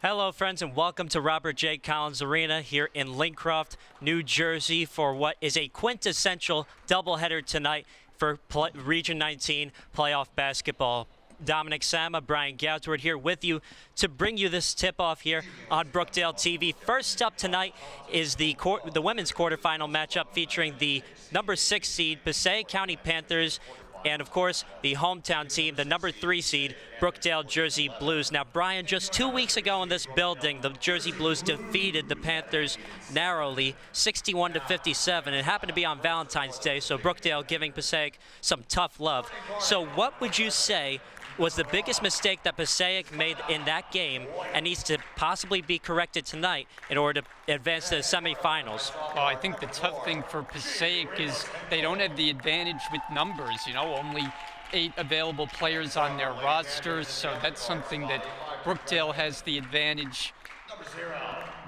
Hello, friends, and welcome to Robert J. Collins Arena here in Lincroft, New Jersey, for what is a quintessential doubleheader tonight for Region 19 playoff basketball. Dominic Sama, Brian Goudsward here with you to bring you this tip-off here on Brookdale TV. First up tonight is the women's quarterfinal matchup featuring the number 6 seed Passaic County Panthers and, of course, the hometown team, the number 3 seed, Brookdale Jersey Blues. Now, Brian, just 2 weeks ago in this building, the Jersey Blues defeated the Panthers narrowly, 61-57. It happened to be on Valentine's Day, so Brookdale giving Passaic some tough love. So what would you say was the biggest mistake that Passaic made in that game and needs to possibly be corrected tonight in order to advance to the semifinals? Well, I think the tough thing for Passaic is they don't have the advantage with numbers, only 8 available players on their roster, so that's something that Brookdale has the advantage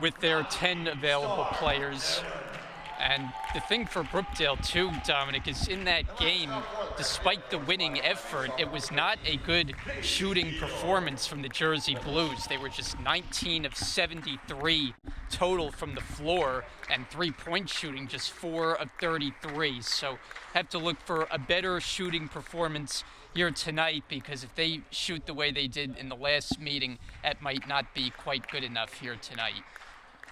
with their 10 available players. And the thing for Brookdale, too, Dominic, is in that game, despite the winning effort, it was not a good shooting performance from the Jersey Blues. They were just 19 of 73 total from the floor, and three-point shooting just 4 of 33. So have to look for a better shooting performance here tonight, because if they shoot the way they did in the last meeting, that might not be quite good enough here tonight.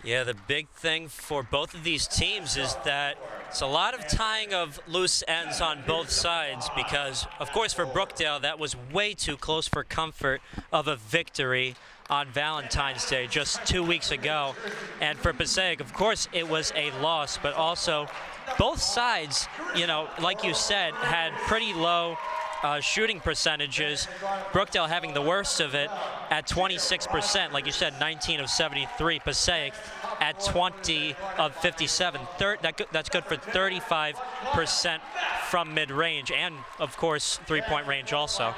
Yeah, the big thing for both of these teams is that it's a lot of tying of loose ends on both sides because, of course, for Brookdale, that was way too close for comfort of a victory on Valentine's Day just 2 weeks ago. And for Passaic, of course, it was a loss, but also both sides, like you said, had pretty low shooting percentages. Brookdale having the worst of it at 26%, like you said, 19 of 73. Passaic at 20 of 57. That's good for 35% from mid-range and, of course, three-point range also.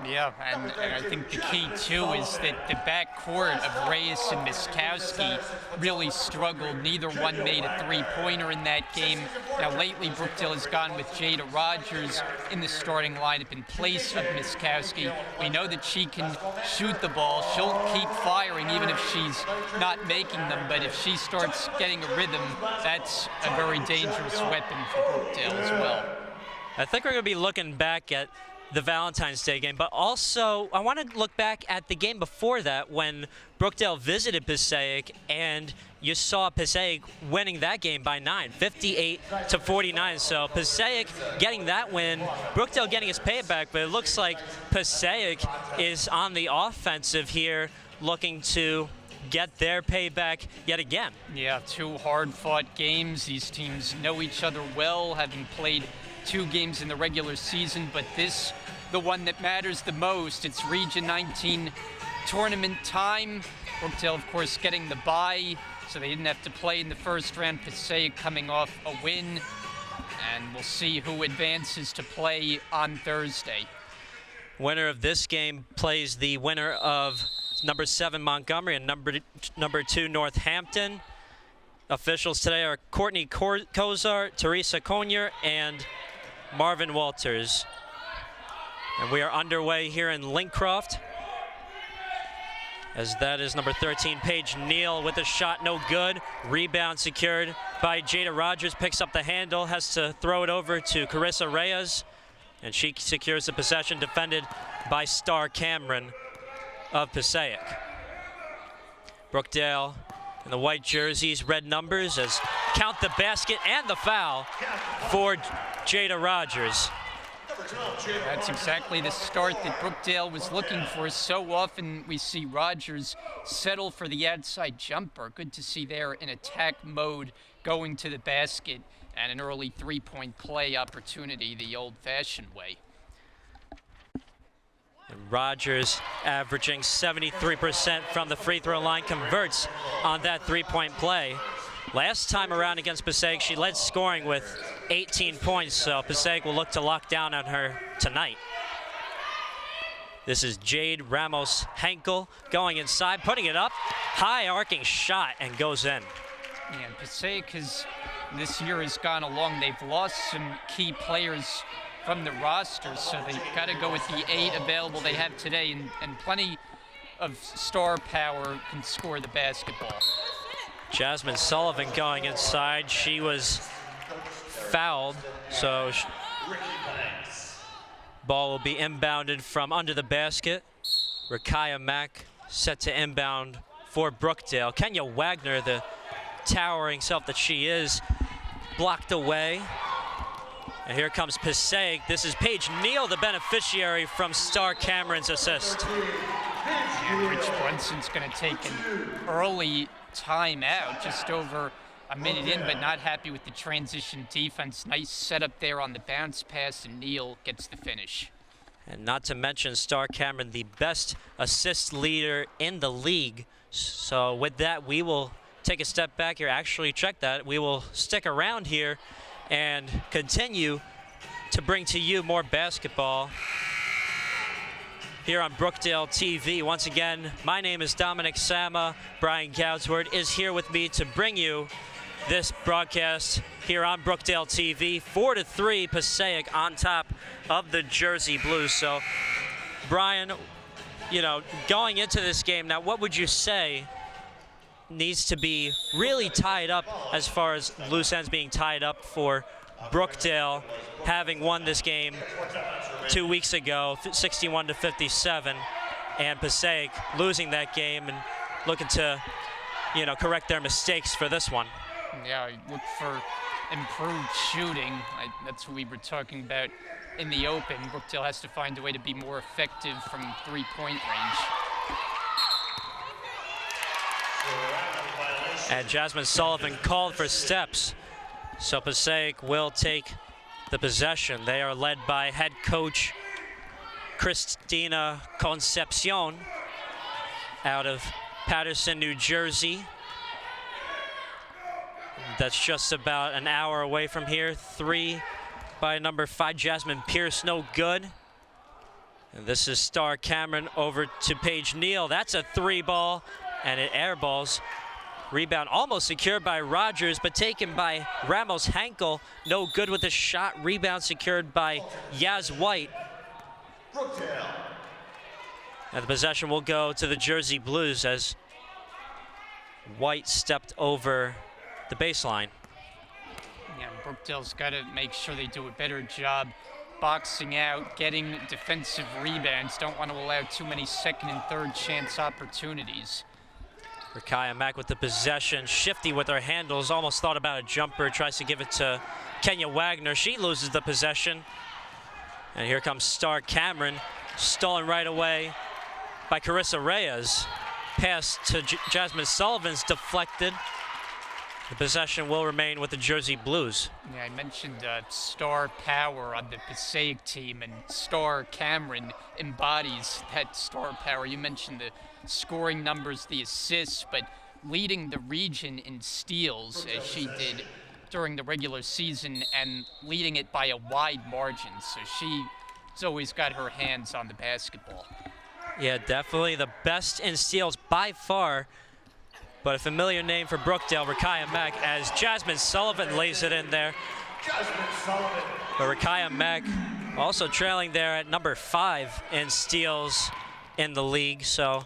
Yeah, and I think the key, too, is that the backcourt of Reyes and Miskowski really struggled. Neither one made a three-pointer in that game. Now, lately, Brookdale has gone with Jada Rogers in the starting lineup in place of Miskowski. We know that she can shoot the ball. She'll keep firing even if she's not making them, but if she starts getting a rhythm, that's a very dangerous weapon for Brookdale as well. I think we're going to be looking back at the Valentine's Day game, but also I want to look back at the game before that when Brookdale visited Passaic, and you saw Passaic winning that game by 9, 58-49. So Passaic getting that win, Brookdale getting his payback, but it looks like Passaic is on the offensive here, looking to get their payback yet again. Yeah, 2 hard-fought games. These teams know each other well, having played 2 games in the regular season, but this, the one that matters the most. It's Region 19 tournament time. Brookdale, of course, getting the bye, so they didn't have to play in the first round. Passaic coming off a win, and we'll see who advances to play on Thursday. Winner of this game plays the winner of number 7 Montgomery and number 2 Northampton. Officials today are Courtney Kozar, Teresa Conyer, and Marvin Walters. And we are underway here in Lincroft, as that is number 13, Paige Neal, with a shot, no good. Rebound secured by Jada Rogers, picks up the handle, has to throw it over to Carissa Reyes, and she secures the possession, defended by Star Cameron of Passaic. Brookdale in the white jerseys, red numbers, as count the basket and the foul for Jada Rogers. That's exactly the start that Brookdale was looking for. So often we see Rogers settle for the outside jumper. Good to see there in attack mode, going to the basket, and an early three-point play opportunity the old-fashioned way. And Rogers averaging 73% from the free throw line, converts on that three-point play. Last time around against Passaic, she led scoring with 18 points, so Passaic will look to lock down on her tonight. This is Jade Ramos Henkel going inside, putting it up, high arcing shot, and goes in. Yeah, Passaic this year has gone along. They've lost some key players from the roster, so they've got to go with the 8 available they have today, and plenty of star power can score the basketball. Jasmine Sullivan going inside. She was fouled, so ball will be inbounded from under the basket. Rakaya Mack set to inbound for Brookdale. Kenya Wagner, the towering self that she is, blocked away. And here comes Passaic. This is Paige Neal, the beneficiary from Star Cameron's assist. And Rich Brunson's going to take an early timeout, just over a minute in, but not happy with the transition defense. Nice setup there on the bounce pass, and Neal gets the finish. And not to mention Star Cameron, the best assist leader in the league. So with that, we will take a step back here. Actually, check that. We will stick around here and continue to bring to you more basketball here on Brookdale TV. Once again, my name is Dominic Sama. Brian Goudsword is here with me to bring you this broadcast here on Brookdale TV. 4-3 Passaic on top of the Jersey Blues. So, Brian, you know, going into this game now, what would you say needs to be really tied up as far as loose ends being tied up for Brookdale, having won this game 2 weeks ago, 61-57, and Passaic losing that game and looking to, you know, correct their mistakes for this one? Yeah, look for improved shooting. That's what we were talking about in the open. Brookdale has to find a way to be more effective from three-point range. And Jasmine Sullivan called for steps. So Passaic will take the possession. They are led by head coach Christina Concepcion out of Paterson, New Jersey. That's just about an hour away from here. 3 by number 5, Jasmine Pierce, no good. And this is Star Cameron over to Paige Neal. That's a 3 ball, and it airballs. Rebound almost secured by Rogers, but taken by Ramos Henkel. No good with the shot. Rebound secured by Yaz White. And the possession will go to the Jersey Blues as White stepped over the baseline. Yeah, Brookdale's got to make sure they do a better job boxing out, getting defensive rebounds. Don't want to allow too many second and third chance opportunities. Rakaya Mack with the possession, shifty with her handles, almost thought about a jumper, tries to give it to Kenya Wagner. She loses the possession. And here comes Star Cameron, stolen right away by Carissa Reyes. Pass to Jasmine Sullivan's deflected. The possession will remain with the Jersey Blues. Yeah, I mentioned star power on the Passaic team, and Star Cameron embodies that star power. You mentioned the scoring numbers, the assists, but leading the region in steals, as she did during the regular season, and leading it by a wide margin. So she's always got her hands on the basketball. Yeah, definitely the best in steals by far. But a familiar name for Brookdale, Rakaya Mack, as Jasmine Sullivan lays it in there. But Rakaya Mack also trailing there at number 5 in steals in the league. So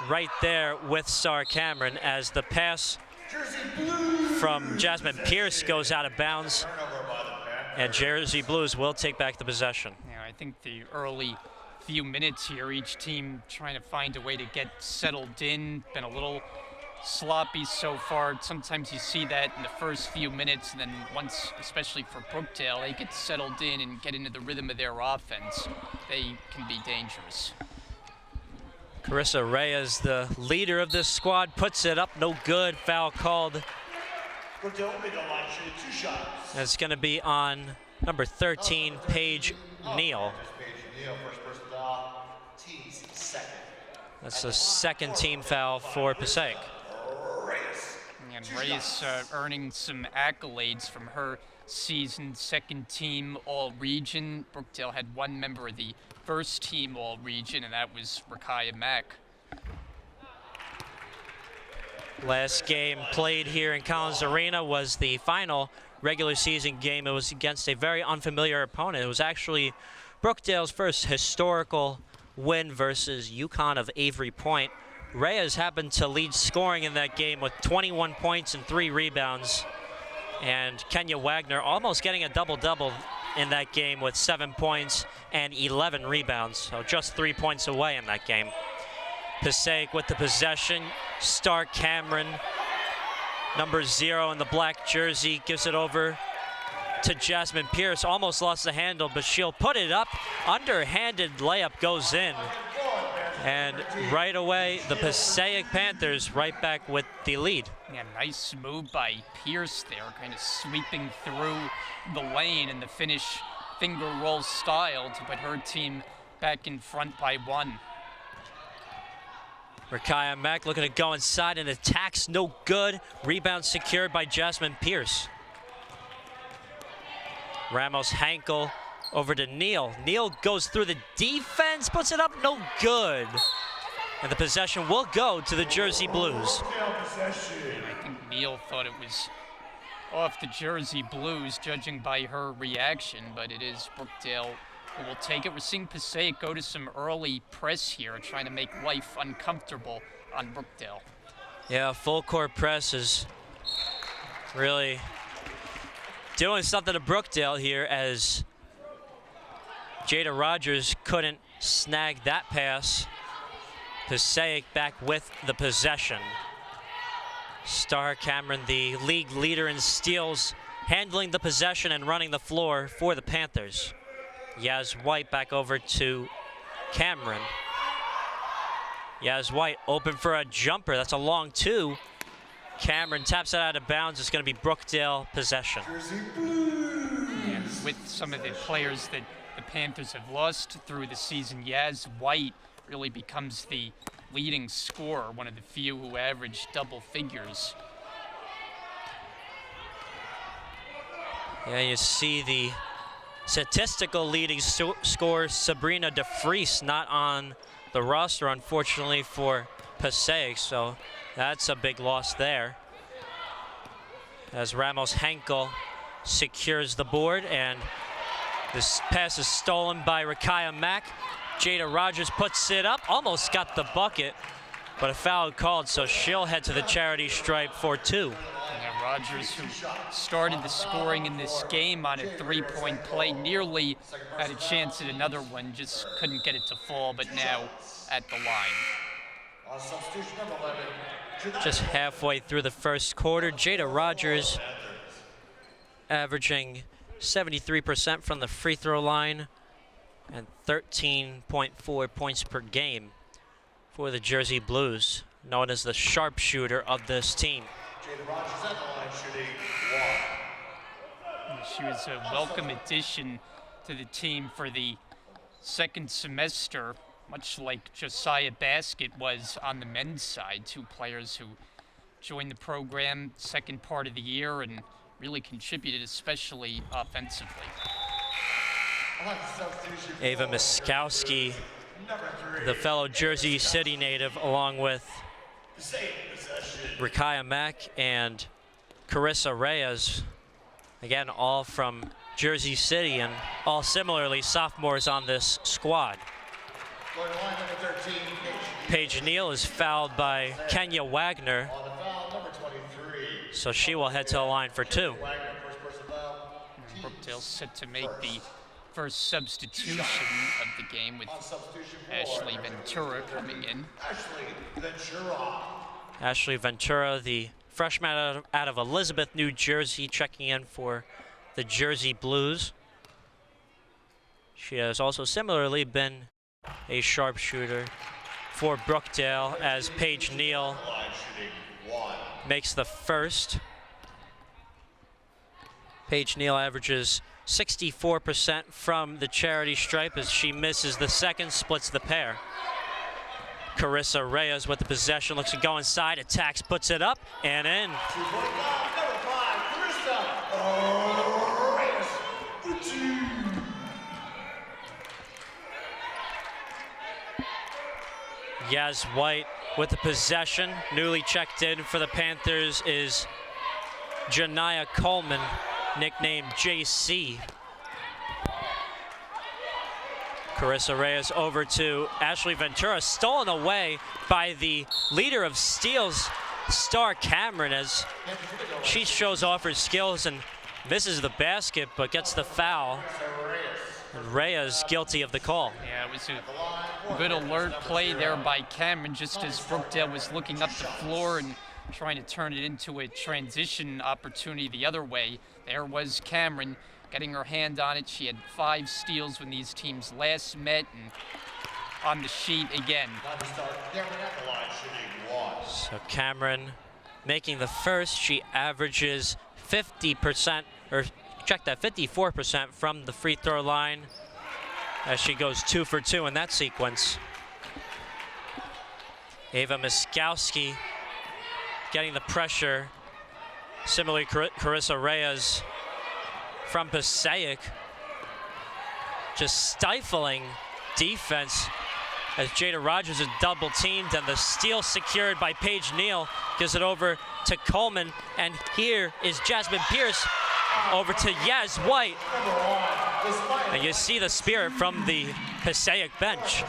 right there with Star Cameron as the pass from Jasmine Pierce goes out of bounds. And Jersey Blues will take back the possession. Yeah, I think the early few minutes here, each team trying to find a way to get settled in. Been a little sloppy so far. Sometimes you see that in the first few minutes, and then once, especially for Brookdale, they get settled in and get into the rhythm of their offense, they can be dangerous. Carissa Reyes, the leader of this squad, puts it up, no good. Foul called. That's going to be on number 13, Paige Neal. That's the second team foul for Passaic. And Reyes earning some accolades from her season, second team All-Region. Brookdale had one member of the first team All-Region, and that was Rakaya Mack. Last game played here in Collins Arena was the final regular season game. It was against a very unfamiliar opponent. It was actually Brookdale's first historical win versus UConn of Avery Point. Reyes happened to lead scoring in that game with 21 points and 3 rebounds. And Kenya Wagner almost getting a double-double in that game with 7 points and 11 rebounds. So just 3 points away in that game. Passaic with the possession. Stark Cameron, number 0 in the black jersey, gives it over to Jasmine Pierce. Almost lost the handle, but she'll put it up. Underhanded layup goes in. And right away, the Passaic Panthers right back with the lead. Yeah, nice move by Pierce there, kind of sweeping through the lane in the finish finger roll style to put her team back in front by 1. Rakaya Mack looking to go inside and attacks, no good. Rebound secured by Jasmine Pierce. Ramos Hankel over to Neal. Neal goes through the defense, puts it up, no good. And the possession will go to the Jersey Blues. I think Neal thought it was off the Jersey Blues, judging by her reaction, but it is Brookdale who will take it. We're seeing Passaic go to some early press here, trying to make life uncomfortable on Brookdale. Yeah, full court press is really doing something to Brookdale here, as Jada Rogers couldn't snag that pass. Passaic back with the possession. Star Cameron, the league leader in steals, handling the possession and running the floor for the Panthers. Yaz White back over to Cameron. Yaz White open for a jumper. That's a long 2. Cameron taps it out of bounds. It's going to be Brookdale possession. Yeah, with some of the players that the Panthers have lost through the season, Yaz White really becomes the leading scorer, one of the few who averaged double figures. Yeah, you see the statistical leading scorer, Sabrina DeFries, not on the roster, unfortunately, for Passaic, so that's a big loss there. As Ramos Henkel secures the board, and this pass is stolen by Rakaya Mack. Jada Rogers puts it up, almost got the bucket, but a foul called, so she'll head to the charity stripe for 2. Yeah, Rogers, who started the scoring in this game on a 3-point play, nearly had a chance at another one, just couldn't get it to fall, but now at the line. Just halfway through the first quarter, Jada Rogers averaging 73% from the free throw line and 13.4 points per game for the Jersey Blues, known as the sharpshooter of this team. Jada Rogers at the line shooting 1. She was a welcome addition to the team for the second semester, much like Josiah Baskett was on the men's side. 2 players who joined the program second part of the year and really contributed, especially offensively. Ava Miskowski, the fellow Jersey City native, along with Rakaya Mack and Carissa Reyes, again, all from Jersey City and all similarly sophomores on this squad. Paige Neal is fouled by Kenya Wagner, so she will head to the line for 2. Brookdale set to make the first substitution of the game with Ashley Ventura coming in. Ashley Ventura, the freshman out of Elizabeth, New Jersey, checking in for the Jersey Blues. She has also similarly been a sharpshooter for Brookdale, as Paige Neal makes the first. Paige Neal averages 64% from the charity stripe as she misses the second, splits the pair. Carissa Reyes with the possession, looks to go inside, attacks, puts it up, and in. Yaz White with the possession. Newly checked in for the Panthers is Janiyah Coleman, nicknamed JC. Carissa Reyes over to Ashley Ventura, stolen away by the leader of steals, Star Cameron, as she shows off her skills and misses the basket but gets the foul. And Reyes guilty of the call. Yeah, it was a good alert play there by Cameron, just as Brookdale was looking up the floor and trying to turn it into a transition opportunity the other way. There was Cameron getting her hand on it. She had 5 steals when these teams last met, and on the sheet again. So Cameron making the first. She averages 50%, or check that, 54% from the free throw line as she goes 2 for 2 in that sequence. Ava Miskowski getting the pressure. Similarly, Carissa Reyes from Passaic just stifling defense as Jada Rogers is double teamed, and the steal secured by Paige Neal gives it over to Coleman. And here is Jasmine Pierce over to Yaz White. And you see the spirit from the Passaic bench.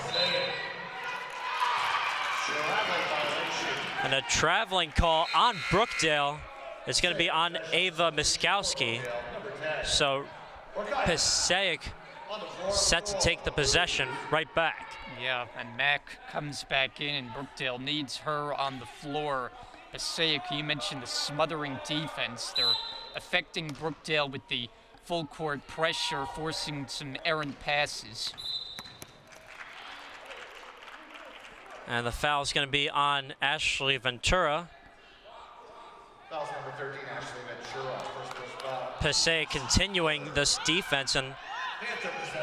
And a traveling call on Brookdale. It's going to be on Ava Miskowski. So Passaic set to take the possession right back. Yeah, and Mack comes back in, and Brookdale needs her on the floor. Passaic, you mentioned the smothering defense. They're affecting Brookdale with the full court pressure, forcing some errant passes. And the foul is going to be on Ashley Ventura. Foul's number 13, Ashley Ventura. First foul. Passaic continuing this defense, and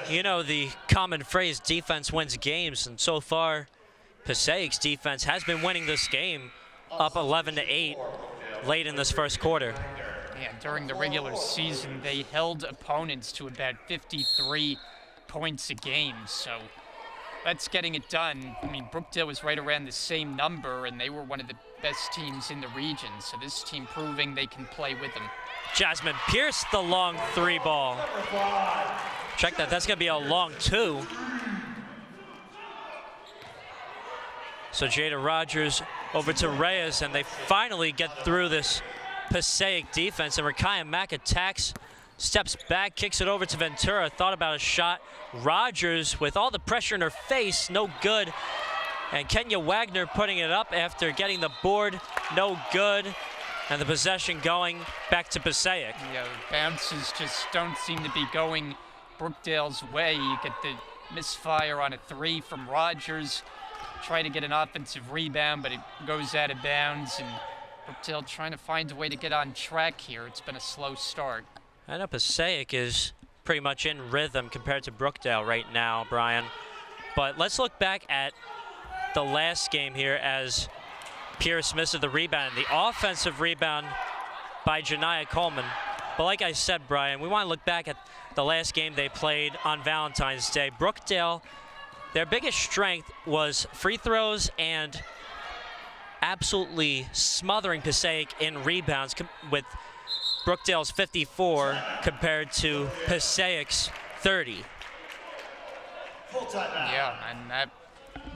you know the common phrase, defense wins games, and so far Passaic's defense has been winning this game, up 11-8 late in this first quarter. Yeah, during the regular season, they held opponents to about 53 points a game, so that's getting it done. I mean, Brookdale was right around the same number, and they were one of the best teams in the region, so this team proving they can play with them. Jasmine Pierce, the long 3 ball. Check that, that's going to be a long 2. So Jada Rogers over to Reyes, and they finally get through this Passaic defense, and Rakaya Mack attacks, steps back, kicks it over to Ventura, thought about a shot. Rogers, with all the pressure in her face, no good. And Kenya Wagner putting it up after getting the board, no good. And the possession going back to Passaic. Yeah, the bounces just don't seem to be going Brookdale's way. You get the misfire on a 3 from Rogers, try to get an offensive rebound, but it goes out of bounds, and Brookdale trying to find a way to get on track here. It's been a slow start. I know Passaic is pretty much in rhythm compared to Brookdale right now, Brian. But let's look back at the last game here as Pierce misses the rebound. The offensive rebound by Janiyah Coleman. But like I said, Brian, we want to look back at the last game they played on Valentine's Day. Brookdale, their biggest strength was free throws and absolutely smothering Passaic in rebounds, with Brookdale's 54 compared to Passaic's 30. Yeah, and that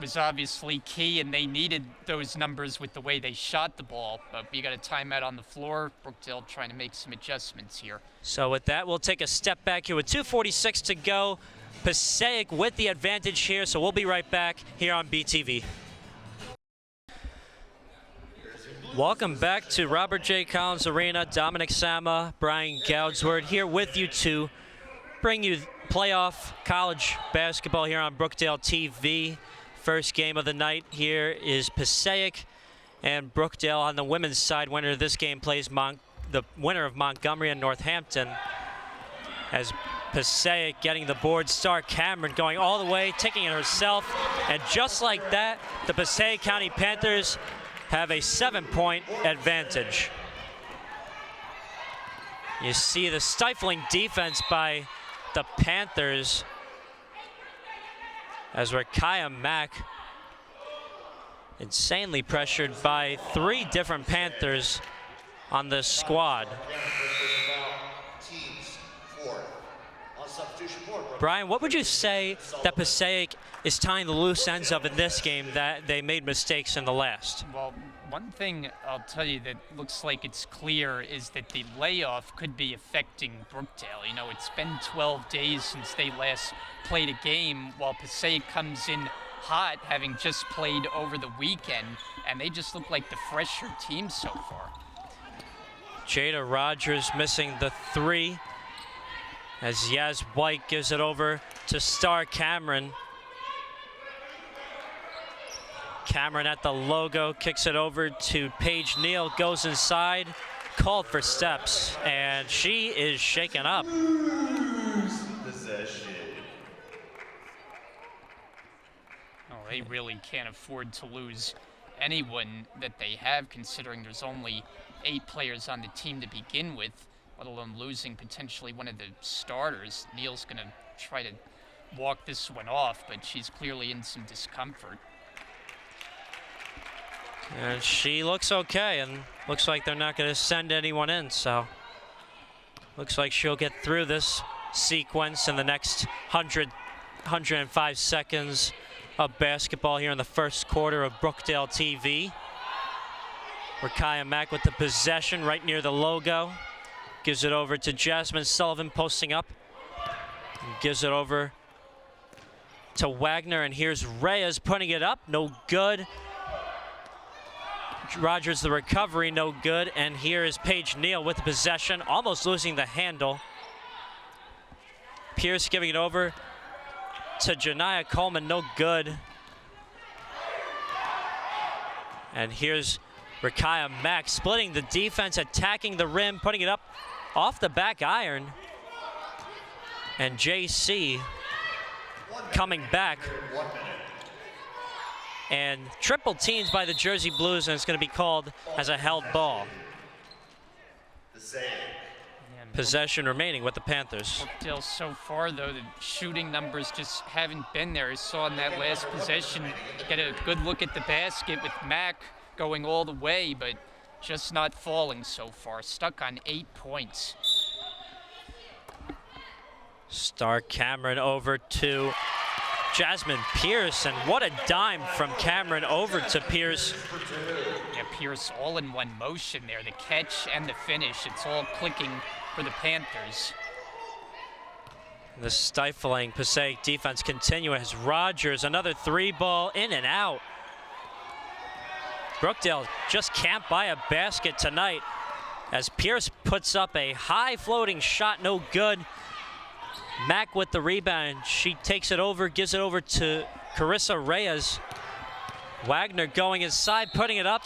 was obviously key, and they needed those numbers with the way they shot the ball. But you got a timeout on the floor. Brookdale trying to make some adjustments here. So with that, we'll take a step back here with 2:46 to go. Passaic with the advantage here, so we'll be right back here on BTV. Welcome back to Robert J. Collins Arena. Dominic Sama, Brian Goudsword here with you to bring you playoff college basketball here on Brookdale TV. First game of the night here is Passaic and Brookdale. On the women's side, winner of this game plays the winner of Montgomery and Northampton. As Passaic getting the board, Star Cameron going all the way, taking it herself. And just like that, the Passaic County Panthers have a 7-point advantage. You see the stifling defense by the Panthers as Rakaya Mack insanely pressured by 3 different Panthers on this squad. substitution board. Brian, what would you say that Passaic is tying the loose ends of in this game that they made mistakes in the last? Well, one thing I'll tell you that looks like it's clear is that the layoff could be affecting Brookdale. You know, it's been 12 days since they last played a game, while Passaic comes in hot, having just played over the weekend, and they just look like the fresher team so far. Jada Rogers missing the 3 as Yaz White gives it over to Star Cameron. Cameron at the logo, kicks it over to Paige Neal, goes inside, called for steps, and she is shaken up. Possession. Oh, they really can't afford to lose anyone that they have, considering there's only 8 players on the team to begin with, let alone losing potentially one of the starters. Neal's going to try to walk this one off, but she's clearly in some discomfort. And she looks okay, and looks like they're not going to send anyone in, so looks like she'll get through this sequence in the next 105 seconds of basketball here in the first quarter of Brookdale TV. Rakaya Mack with the possession right near the logo. Gives it over to Jasmine Sullivan posting up. Gives it over to Wagner, and here's Reyes putting it up, no good. Rogers the recovery, no good, and here is Paige Neal with the possession, almost losing the handle. Pierce giving it over to Janiyah Coleman, no good. And here's Rakaya Mack splitting the defense, attacking the rim, putting it up off the back iron. And JC coming back. And triple teams by the Jersey Blues, and it's going to be called as a held ball. Possession remaining with the Panthers. Brookdale so far, though, the shooting numbers just haven't been there. I saw in that last possession, get a good look at the basket with Mack going all the way, but just not falling so far. Stuck on 8 points. Star Cameron over to Jasmine Pierce, and what a dime from Cameron over to Pierce. Yeah, Pierce all in one motion there. The catch and the finish, it's all clicking for the Panthers. The stifling Passaic defense continuing as Rogers, another 3-ball in and out. Brookdale just can't buy a basket tonight as Pierce puts up a high floating shot, no good. Mack with the rebound. She takes it over, gives it over to Carissa Reyes. Wagner going inside, putting it up.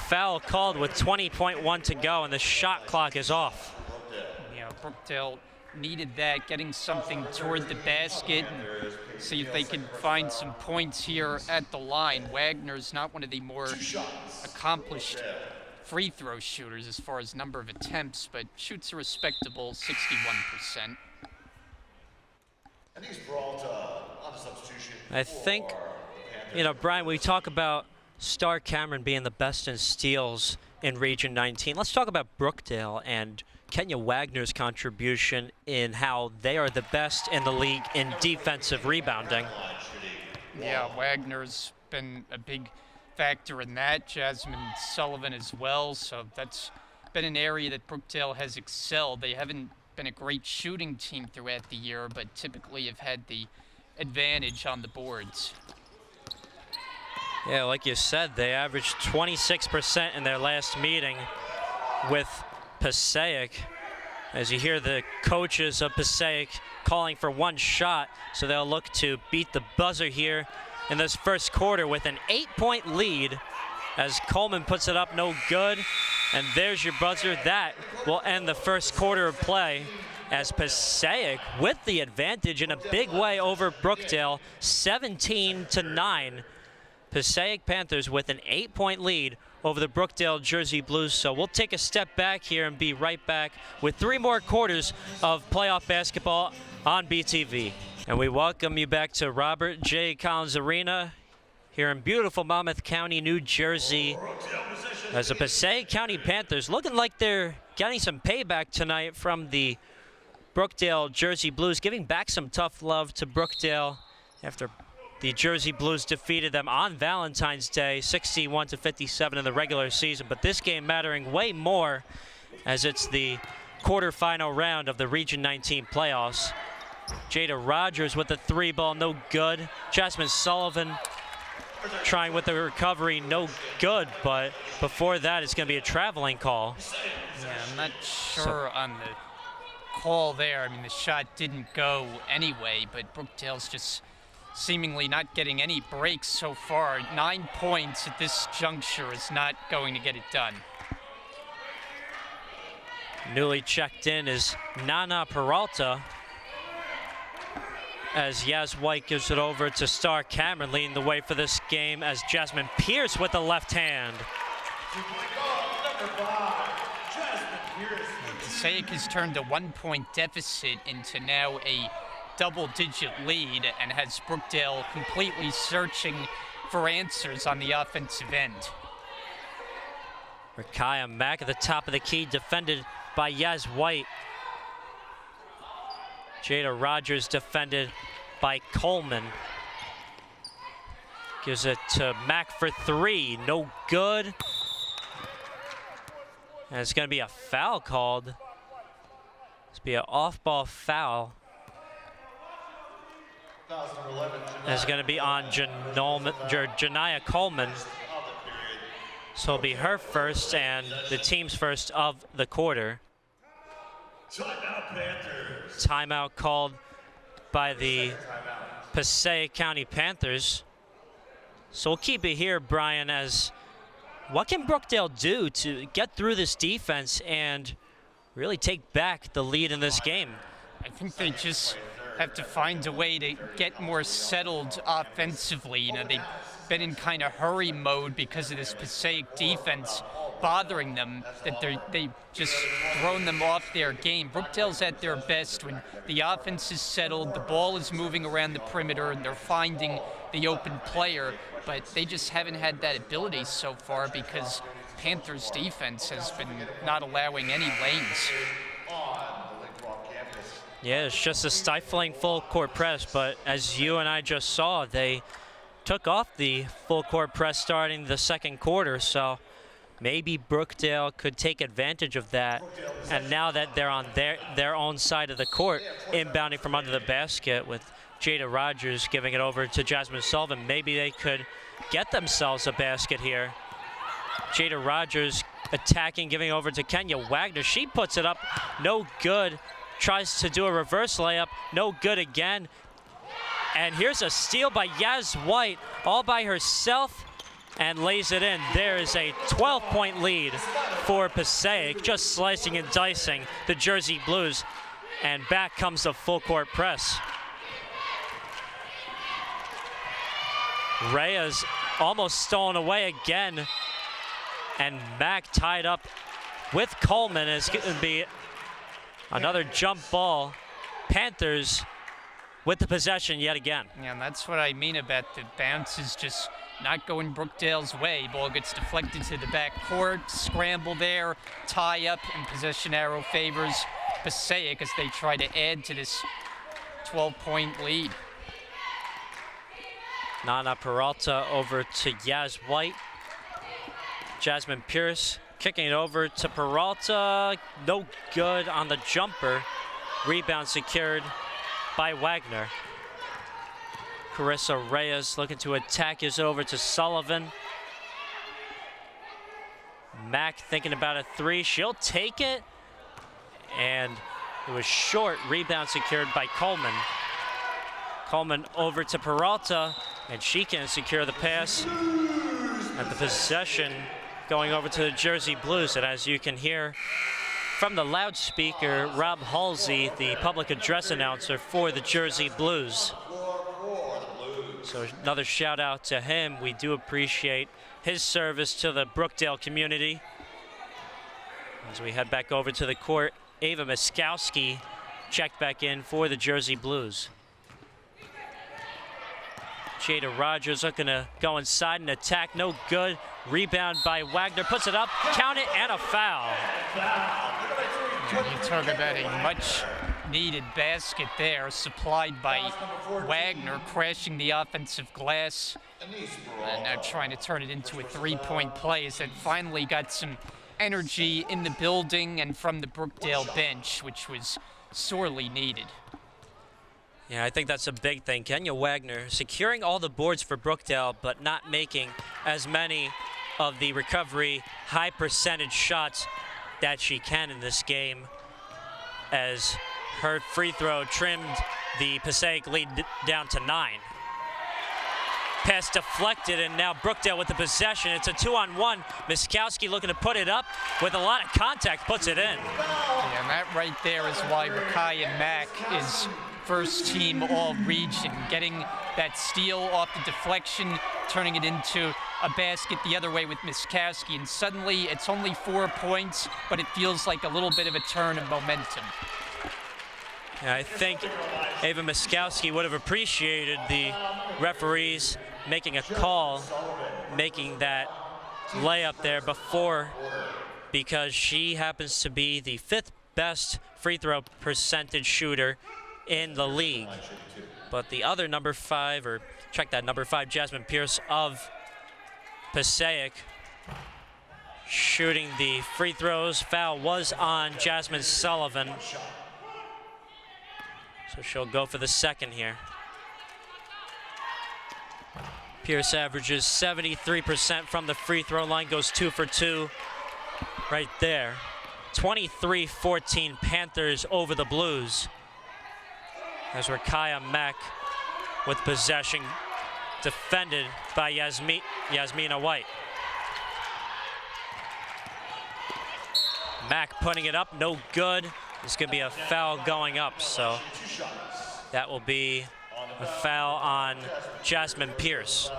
Foul called with 20.1 to go, and the shot clock is off. Yeah, Brookdale needed that, getting something toward the basket and see if they can find some points here at the line. Wagner's not one of the more accomplished free throw shooters as far as number of attempts, but shoots a respectable 61%. And he's brought on a substitution. I think, you know, Brian, we talk about Star Cameron being the best in steals in Region 19. Let's talk about Brookdale and Kenya Wagner's contribution in how they are the best in the league in defensive rebounding. Yeah, Wagner's been a big factor in that. Jasmine Sullivan as well, so that's been an area that Brookdale has excelled. They haven't been a great shooting team throughout the year, but typically have had the advantage on the boards. Yeah, like you said, they averaged 26% in their last meeting with Passaic. As you hear the coaches of Passaic calling for one shot, so they'll look to beat the buzzer here in this first quarter with an 8-point lead as Coleman puts it up, no good. And there's your buzzer. That will end the first quarter of play as Passaic with the advantage in a big way over Brookdale, 17-9. Passaic Panthers with an 8-point lead over the Brookdale Jersey Blues. So we'll take a step back here and be right back with 3 more quarters of playoff basketball on BTV. And we welcome you back to Robert J. Collins Arena here in beautiful Monmouth County, New Jersey, as the Passaic County Panthers looking like they're getting some payback tonight from the Brookdale Jersey Blues giving back some tough love to Brookdale after the Jersey Blues defeated them on Valentine's Day, 61-57 in the regular season. But this game mattering way more as it's the quarterfinal round of the Region 19 playoffs. Jada Rogers with the 3-ball, no good. Jasmine Sullivan trying with the recovery, no good. But before that, it's going to be a traveling call. Yeah, I'm not sure on the call there. I mean, the shot didn't go anyway, but Brookdale's just seemingly not getting any breaks so far. 9 points at this juncture is not going to get it done. Newly checked in is Nana Peralta as Yaz White gives it over to Star Cameron, leading the way for this game as Jasmine Pierce with the left hand. Passaic has turned a 1-point deficit into now a double-digit lead and has Brookdale completely searching for answers on the offensive end. Rakaya Mack at the top of the key, defended by Yaz White. Jada Rogers defended by Coleman. Gives it to Mack for 3, no good. And it's going to be a foul called. It's be an off-ball foul. It's going to be on Janiyah Coleman. So it'll be her first and the team's first of the quarter. Timeout called by the Passaic County Panthers. So we'll keep it here, Brian, as what can Brookdale do to get through this defense and really take back the lead in this game? I think they just have to find a way to get more settled offensively. You know, they've been in kind of hurry mode because of this Passaic defense bothering them, that they've just thrown them off their game. Brookdale's at their best when the offense is settled, the ball is moving around the perimeter, and they're finding the open player, but they just haven't had that ability so far because Panthers defense has been not allowing any lanes. Yeah, it's just a stifling full court press, but as you and I just saw, they took off the full court press starting the second quarter, so maybe Brookdale could take advantage of that. And now that they're on their own side of the court, inbounding from under the basket with Jada Rogers giving it over to Jasmine Sullivan, maybe they could get themselves a basket here. Jada Rogers attacking, giving over to Kenya Wagner. She puts it up, no good. Tries to do a reverse layup, no good again. And here's a steal by Yaz White, all by herself, and lays it in. There is a 12-point lead for Passaic, just slicing and dicing the Jersey Blues. And back comes the full court press. Reyes almost stolen away again. And Mack tied up with Coleman. It's going to be another jump ball. Panthers with the possession yet again. Yeah, and that's what I mean about the bounce is just not going Brookdale's way. Ball gets deflected to the back court, scramble there, tie up, and possession arrow favors Passaic as they try to add to this 12-point lead. Nana Peralta over to Yaz White. Jasmine Pierce kicking it over to Peralta. No good on the jumper. Rebound secured by Wagner. Carissa Reyes looking to attack, is over to Sullivan. Mack thinking about a 3. She'll take it. And it was short. Rebound secured by Coleman. Coleman over to Peralta, and she can secure the pass. And the possession going over to the Jersey Blues. And as you can hear from the loudspeaker, Rob Halsey, the public address announcer for the Jersey Blues. So another shout out to him. We do appreciate his service to the Brookdale community. As we head back over to the court, Ava Miskowski checked back in for the Jersey Blues. Jada Rogers looking to go inside and attack, no good. Rebound by Wagner, puts it up, count it, and a foul. You talk about a much needed basket there, supplied by Wagner, crashing the offensive glass. And now trying to turn it into a three-point play as it finally got some energy in the building and from the Brookdale bench, which was sorely needed. Yeah, I think that's a big thing. Kenya Wagner securing all the boards for Brookdale, but not making as many of the recovery high percentage shots that she can in this game, as her free throw trimmed the Passaic lead down to 9. Pass deflected, and now Brookdale with the possession. It's a 2-on-1. Miskowski looking to put it up with a lot of contact, puts it in. Yeah, and that right there is why Rakaya Mack is first team all-region, getting that steal off the deflection, turning it into a basket the other way with Miskowski, and suddenly it's only 4 points, but it feels like a little bit of a turn of momentum. Yeah, I think Ava Miskowski would have appreciated the referees making a call, making that layup there before, because she happens to be the 5th best free throw percentage shooter in the league. But the other number 5, or check that, number 5, Jasmine Pierce of Passaic, shooting the free throws. Foul was on Jasmine Sullivan, so she'll go for the second here. Pierce averages 73% from the free throw line, goes 2 for 2 right there. 23-14 Panthers over the Blues, as Rakaya Mack with possession, defended by Yasmina White. Mack putting it up, no good. There's going to be a foul going up, so that will be a foul on Jasmine Pierce.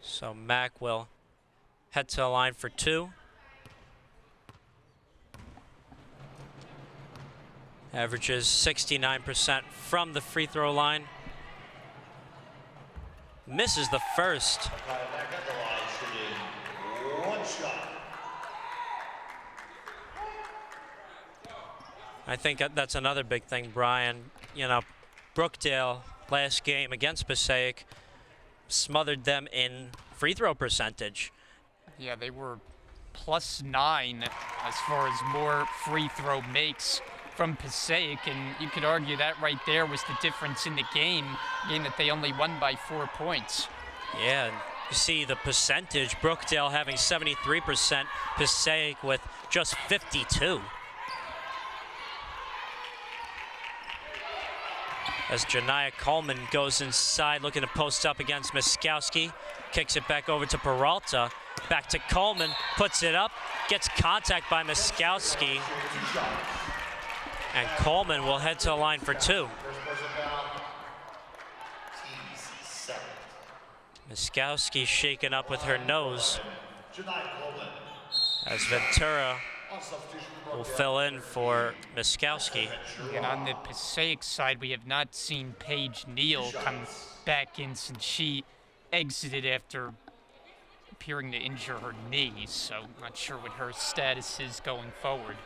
So Mack will head to the line for 2. Averages 69% from the free throw line. Misses the first. I think that's another big thing, Brian. You know, Brookdale last game against Passaic smothered them in free throw percentage. Yeah, they were +9 as far as more free throw makes from Passaic, and you could argue that right there was the difference in the game that they only won by 4 points. Yeah, and you see the percentage, Brookdale having 73%, Passaic with just 52. As Janiyah Coleman goes inside, looking to post up against Miskowski, kicks it back over to Peralta, back to Coleman, puts it up, gets contact by Miskowski, and Coleman will head to the line for 2. Miskowski shaken up with her nose, as Ventura will fill in for Miskowski. And on the Passaic side, we have not seen Paige Neal come back in since she exited after appearing to injure her knee, so not sure what her status is going forward.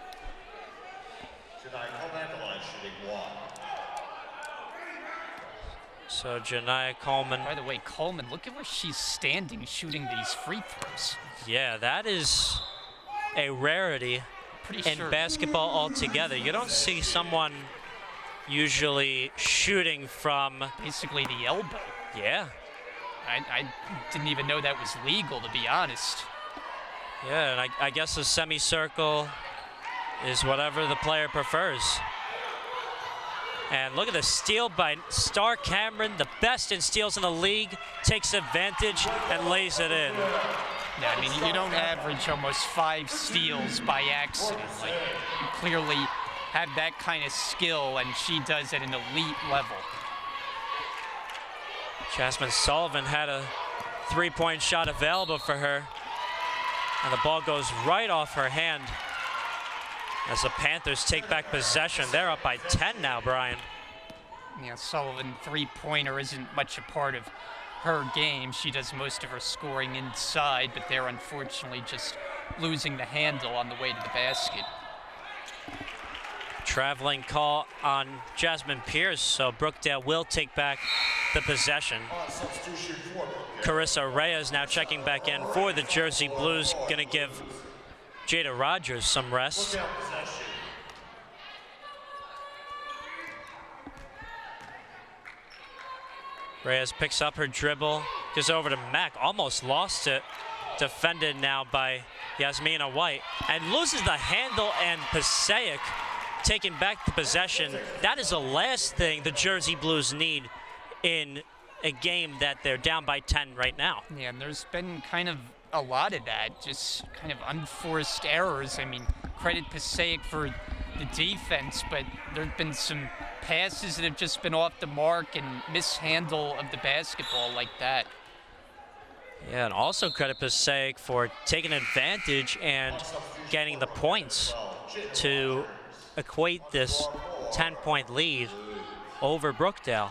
So Janiyah Coleman. By the way, Coleman, look at where she's standing shooting these free throws. Yeah, that is a rarity in basketball altogether. You don't see someone usually shooting from basically the elbow. Yeah. I didn't even know that was legal, to be honest. Yeah, and I guess a semicircle is whatever the player prefers. And look at the steal by Star Cameron, the best in steals in the league, takes advantage and lays it in. Yeah, I mean, you don't average almost 5 steals by accident. Like, you clearly have that kind of skill, and she does at an elite level. Jasmine Sullivan had a 3-point shot available for her, and the ball goes right off her hand as the Panthers take back possession. They're up by 10 now, Brian. Yeah, Sullivan 3-pointer isn't much a part of her game. She does most of her scoring inside, but they're unfortunately just losing the handle on the way to the basket. Traveling call on Jasmine Pierce, so Brookdale will take back the possession. Carissa Reyes now checking back in for the Jersey Blues, going to give Jada Rogers some rest. Reyes picks up her dribble, goes over to Mack, almost lost it. Defended now by Yasmina White, and loses the handle, and Passaic taking back the possession. That is the last thing the Jersey Blues need in a game that they're down by 10 right now. Yeah, and there's been kind of a lot of that, just kind of unforced errors. I mean, credit Passaic for the defense, but there have been some passes that have just been off the mark and mishandle of the basketball like that. Yeah, and also credit Passaic for taking advantage and getting the points to equate this 10-point lead over Brookdale.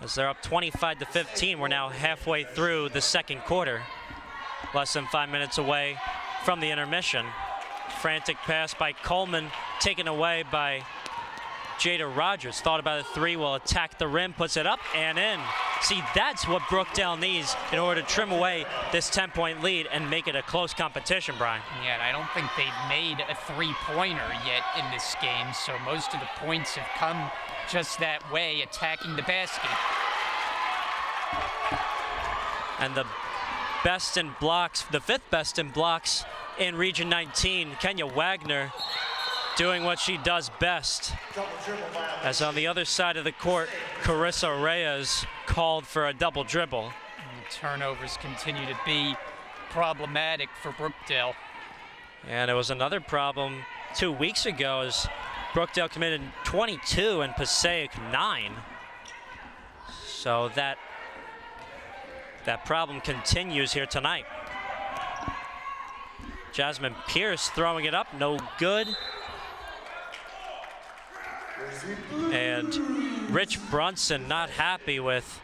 As they're up 25-15, we're now halfway through the second quarter. Less than 5 minutes away from the intermission. Frantic pass by Coleman, taken away by Jada Rogers. Thought about a three, will attack the rim, puts it up and in. See, that's what Brookdale needs in order to trim away this 10-point lead and make it a close competition, Brian. Yeah, and I don't think they've made a three-pointer yet in this game, so most of the points have come just that way, attacking the basket. And the best in blocks, the fifth best in blocks in Region 19, Kenya Wagner, doing what she does best. As on the other side of the court, Carissa Reyes called for a double dribble. And the turnovers continue to be problematic for Brookdale. And it was another problem 2 weeks ago as Brookdale committed 22 and Passaic 9. So that problem continues here tonight. Jasmine Pierce throwing it up, no good. And Rich Brunson not happy with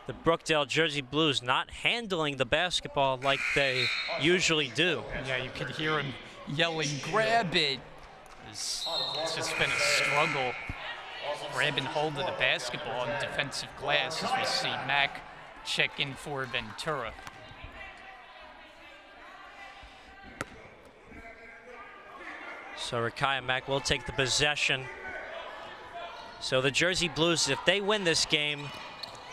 the Brookdale Jersey Blues not handling the basketball like they usually do. Yeah, you could hear him yelling, "Grab it!" It's just been a struggle grabbing hold of the basketball in defensive glass as we see Mack check in for Ventura. So Rakaya Mack will take the possession. So the Jersey Blues, if they win this game,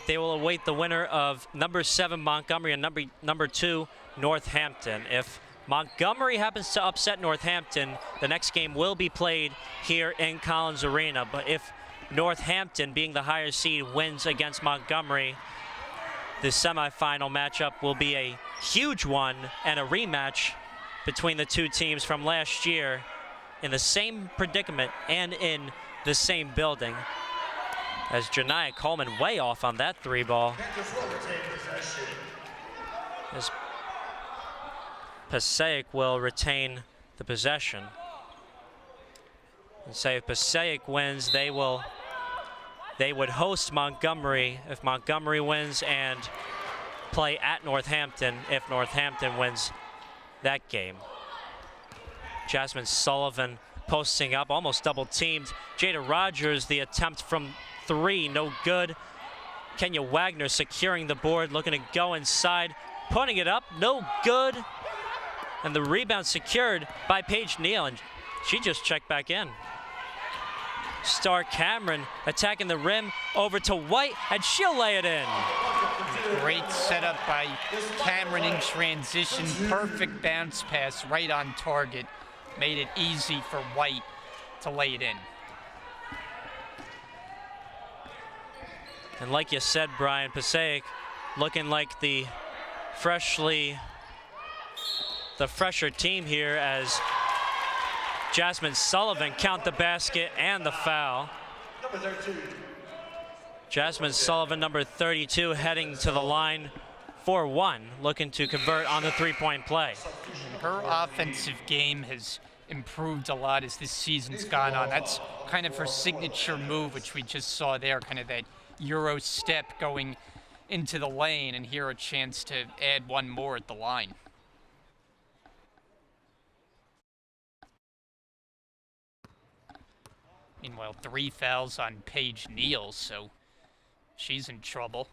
they will await the winner of number 7 Montgomery and number 2 Northampton. If Montgomery happens to upset Northampton, the next game will be played here in Collins Arena. But if Northampton, being the higher seed, wins against Montgomery, the semifinal matchup will be a huge one and a rematch between the two teams from last year in the same predicament and in the same building. As Janiyah Coleman way off on that three ball. As Passaic will retain the possession. And say if Passaic wins, they would host Montgomery if Montgomery wins, and play at Northampton if Northampton wins that game. Jasmine Sullivan posting up, almost double teamed. Jada Rogers, the attempt from 3, no good. Kenya Wagner securing the board, looking to go inside, putting it up, no good. And the rebound secured by Paige Neal, and she just checked back in. Star Cameron attacking the rim, over to White, and she'll lay it in. Great setup by Cameron in transition, perfect bounce pass right on target. Made it easy for White to lay it in. And like you said, Brian, Passaic looking like the fresher team here as Jasmine Sullivan count the basket and the foul. Number 32. Jasmine Sullivan, number 32, heading to the line for 1, looking to convert on the three-point play. Her offensive game has improved a lot as this season's gone on. That's kind of her signature move, which we just saw there, kind of that Euro step going into the lane, and here a chance to add one more at the line. Meanwhile, 3 fouls on Paige Neal, so she's in trouble.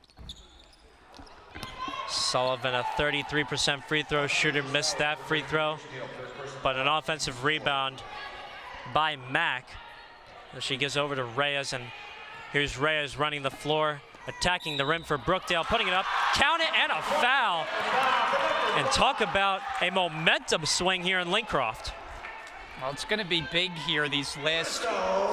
Sullivan, a 33% free throw shooter, missed that free throw, but an offensive rebound by Mack. She gives over to Reyes, and here's Reyes running the floor, attacking the rim for Brookdale, putting it up, count it, and a foul. And talk about a momentum swing here in Lincroft. Well, it's going to be big here these last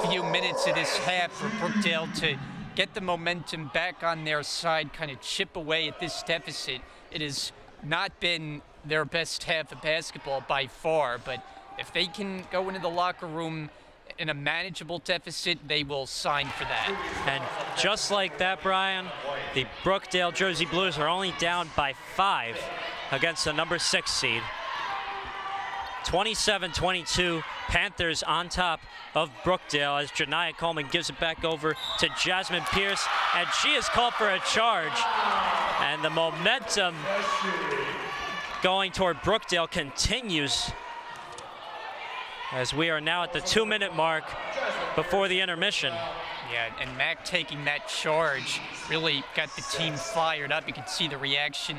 few minutes of this half for Brookdale to get the momentum back on their side, kind of chip away at this deficit. It has not been their best half of basketball by far, but if they can go into the locker room in a manageable deficit, they will sign for that. And just like that, Brian, the Brookdale Jersey Blues are only down by 5 against the number 6 seed. 27-22, Panthers on top of Brookdale as Janiyah Coleman gives it back over to Jasmine Pierce, and she is called for a charge. And the momentum going toward Brookdale continues as we are now at the 2-minute mark before the intermission. Yeah, and Mack taking that charge really got the team fired up. You can see the reaction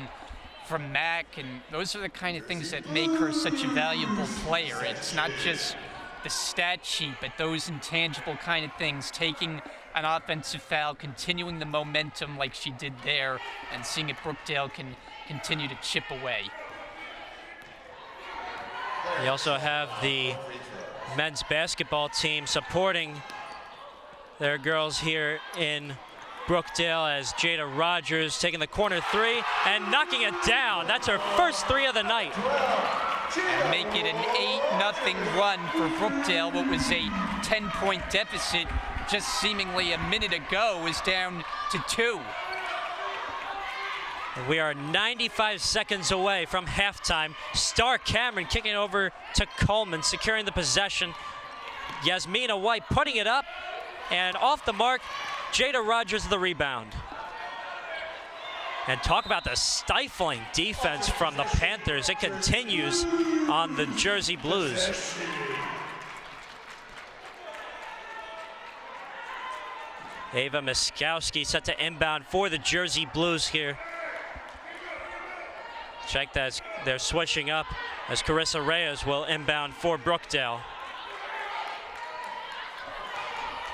from Mack, and those are the kind of things that make her such a valuable player. It's not just the stat sheet, but those intangible kind of things, taking an offensive foul, continuing the momentum like she did there, and seeing if Brookdale can continue to chip away. You also have the men's basketball team supporting their girls here in Brookdale as Jada Rogers taking the corner 3 and knocking it down. That's her first 3 of the night. And make it an 8-0 run for Brookdale. What was a 10-point deficit just seemingly a minute ago is down to 2. We are 95 seconds away from halftime. Star Cameron kicking it over to Coleman, securing the possession. Yasmina White putting it up, and off the mark, Jada Rogers the rebound. And talk about the stifling defense from the Panthers. It continues on the Jersey Blues. Ava Miskowski set to inbound for the Jersey Blues here. Check that, they're switching up as Carissa Reyes will inbound for Brookdale.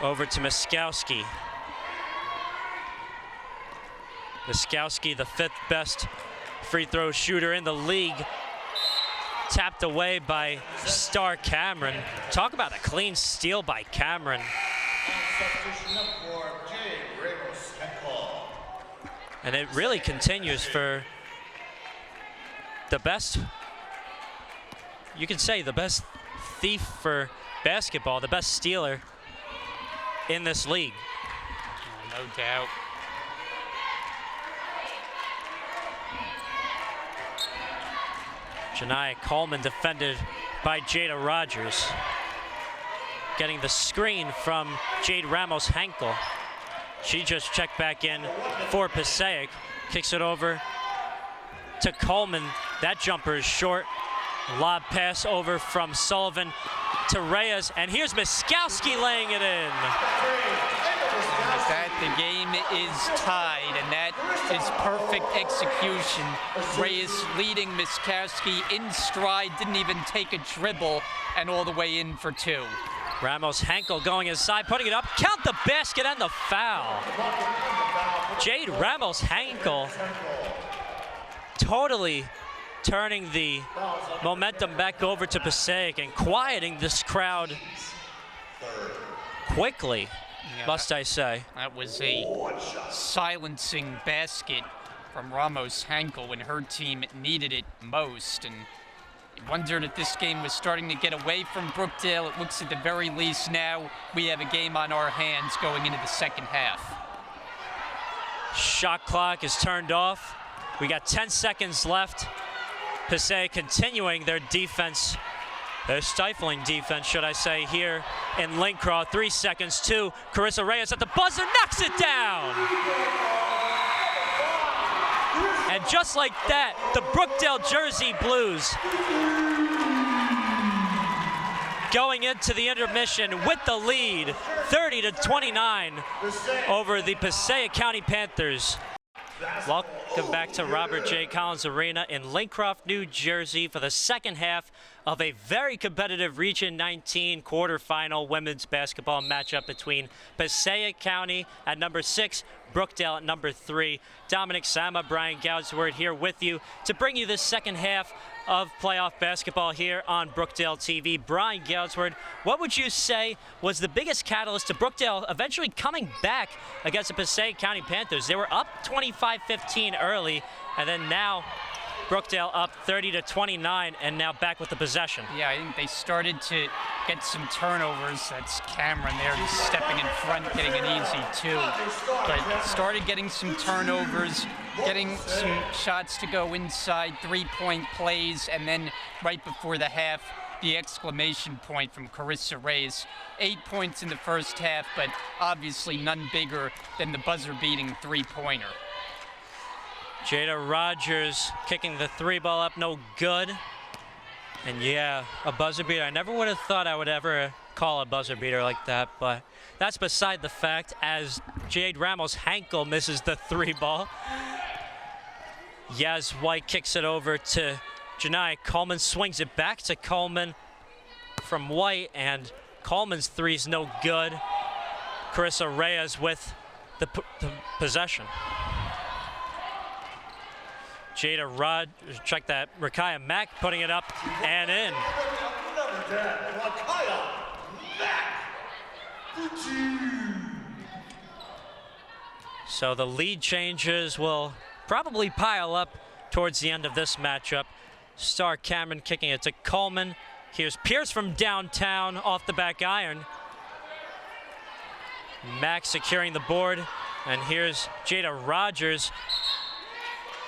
Over to Miskowski. Miskowski, the 5th best free throw shooter in the league. Tapped away by Star Cameron. Talk about a clean steal by Cameron. And it really continues for the best, you can say the best thief for basketball, the best stealer in this league. No doubt. Janiyah Coleman defended by Jada Rogers. Getting the screen from Jade Ramos-Henkel. She just checked back in for Passaic. Kicks it over to Coleman. That jumper is short. Lob pass over from Sullivan to Reyes. And here's Miskowski laying it in. With that, the game is tied, and that is perfect execution. Reyes leading Miskowski in stride, didn't even take a dribble, and all the way in for 2. Ramos-Henkel going inside, putting it up. Count the basket and the foul. Jade Ramos-Henkel totally turning the momentum back over to Passaic and quieting this crowd quickly, must I say. That was a silencing basket from Ramos-Henkel when her team needed it most. And you wondered if this game was starting to get away from Brookdale. It looks at the very least now we have a game on our hands going into the second half. Shot clock is turned off. We got 10 seconds left. Passaic continuing their defense A stifling defense, should I say, here in Lincroft. 3 seconds, 2. Carissa Reyes at the buzzer, knocks it down. And just like that, the Brookdale Jersey Blues going into the intermission with the lead, 30-29 over the Passaic County Panthers. Welcome back to Robert J. Collins Arena in Lincroft, New Jersey for the second half of a very competitive Region 19 quarterfinal women's basketball matchup between Passaic County at number 6, Brookdale at number 3. Dominic Sama, Brian Goudsword here with you to bring you this second half of playoff basketball here on Brookdale TV. Brian Goudsword, what would you say was the biggest catalyst to Brookdale eventually coming back against the Passaic County Panthers? They were up 25-15 early, and then now Brookdale up 30-29, and now back with the possession. Yeah, I think they started to get some turnovers. That's Cameron there just stepping in front, getting an easy 2. But started getting some turnovers, getting some shots to go inside, 3-point plays, and then right before the half, the exclamation point from Carissa Reyes. 8 points in the first half, but obviously none bigger than the buzzer-beating 3-pointer. Jada Rogers kicking the 3-ball up, no good. And yeah, a buzzer beater. I never would have thought I would ever call a buzzer beater like that, but that's beside the fact as Jade Ramos-Hankel misses the 3-ball. Yaz White kicks it over to Janai Coleman, swings it back to Coleman from White, and Coleman's 3's no good. Carissa Reyes with the possession. Jada Rogers, check that, Rakaya Mack putting it up and in. So the lead changes will probably pile up towards the end of this matchup. Star Cameron kicking it to Coleman. Here's Pierce from downtown off the back iron. Mack securing the board, and here's Jada Rogers.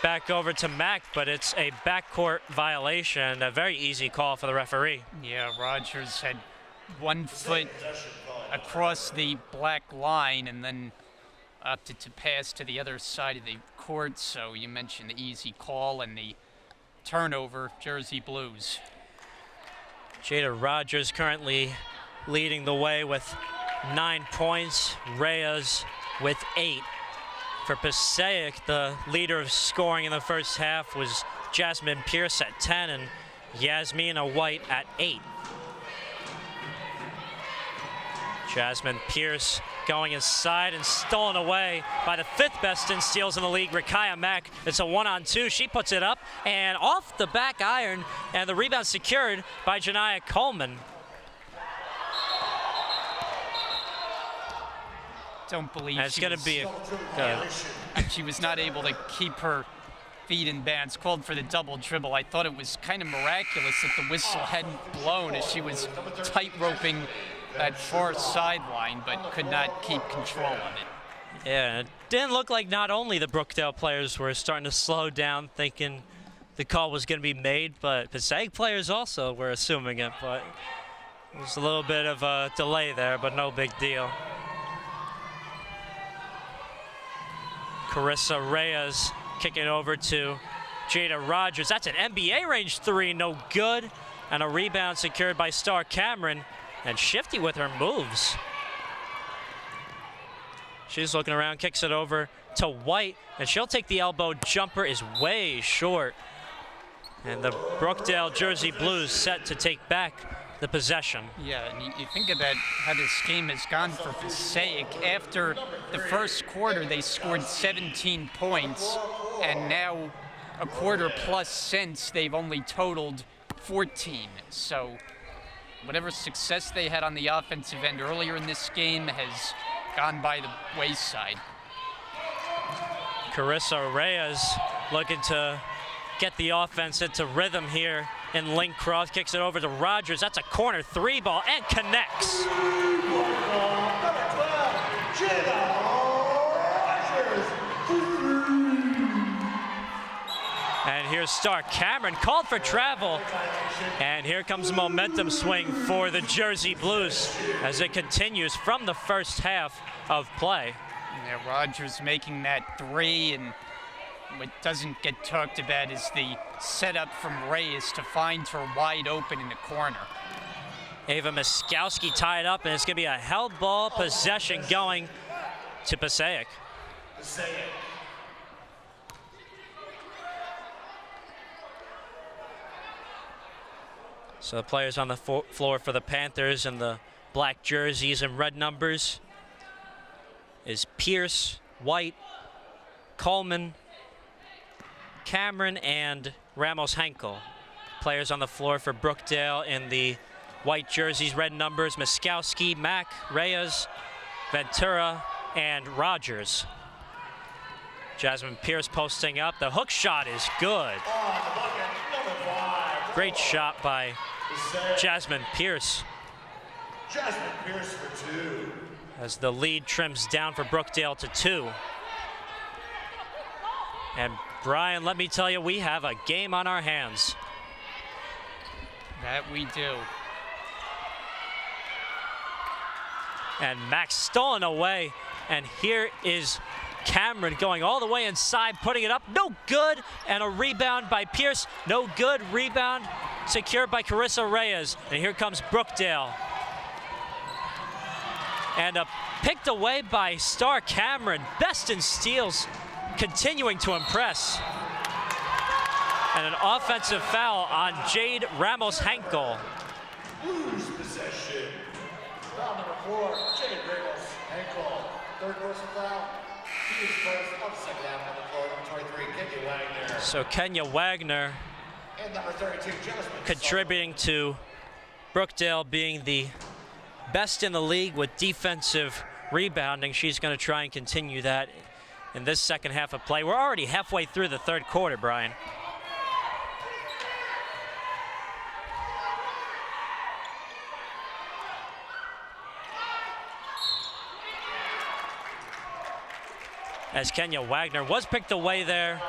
Back over to Mack, but it's a backcourt violation, a very easy call for the referee. Yeah, Rogers had 1 foot across the black line and then opted to pass to the other side of the court, so you mentioned the easy call and the turnover, Jersey Blues. Jada Rogers currently leading the way with 9 points, Reyes with 8. For Passaic, the leader of scoring in the first half was Jasmine Pierce at 10 and Yasmina White at 8. Jasmine Pierce going inside and stolen away by the 5th best in steals in the league, Rakaya Mack. It's a 1-on-2. She puts it up and off the back iron, and the rebound secured by Janaya Coleman. Don't believe it's going to be she was not able to keep her feet in bounds. Called for the double dribble. I thought it was kind of miraculous that the whistle hadn't blown as she was tight-roping that far sideline, but could not keep control of it. Yeah, it didn't look like not only the Brookdale players were starting to slow down, thinking the call was going to be made, but Passaic players also were assuming it, but it was a little bit of a delay there, but no big deal. Carissa Reyes kicking over to Jada Rogers. That's an NBA range 3, no good. And a rebound secured by Star Cameron. And Shifty with her moves. She's looking around, kicks it over to White, and she'll take the elbow. Jumper is way short. And the Brookdale Jersey Blues set to take back the possession. Yeah, and you think about how this game has gone for Passaic. After the first quarter, they scored 17 points, and now a quarter plus since, they've only totaled 14. So whatever success they had on the offensive end earlier in this game has gone by the wayside. Carissa Reyes looking to get the offense into rhythm here in Lincroft. Kicks it over to Rogers. That's a corner 3-ball and connects. And And here's Star Cameron, called for travel. And here comes a momentum swing for the Jersey Blues as it continues from the first half of play. Yeah, Rogers making that three, and what doesn't get talked about is the setup from Reyes to find her wide open in the corner. Ava Miskowski tied up, and it's going to be a held ball possession going to Passaic. So the players on the floor for the Panthers in the black jerseys and red numbers is Pierce, White, Coleman, Cameron, and Ramos Henkel. Players on the floor for Brookdale in the white jerseys, red numbers, Miskowski, Mack, Reyes, Ventura, and Rogers. Jasmine Pierce posting up. The hook shot is good. Great shot by Jasmine Pierce. Jasmine Pierce for 2. As the lead trims down for Brookdale to 2. And Brian, let me tell you, we have a game on our hands. That we do. And Max stolen away. And here is Cameron going all the way inside, putting it up. No good. And a rebound by Pierce. No good. Rebound secured by Carissa Reyes. And here comes Brookdale. And picked away by Star Cameron. Best in steals, continuing to impress. And an offensive foul on Jade Ramos Henkel. Blues possession. Foul number 4, Jade Ramos Henkel. Third personal foul. She is first of the second half on the floor. Number 23, Kenya Wagner. So Kenya Wagner And number 32, Jasmine contributing to Brookdale being the best in the league with defensive rebounding. She's going to try and continue that in this second half of play. We're already halfway through the third quarter, Brian. As Kenya Wagner was picked away there,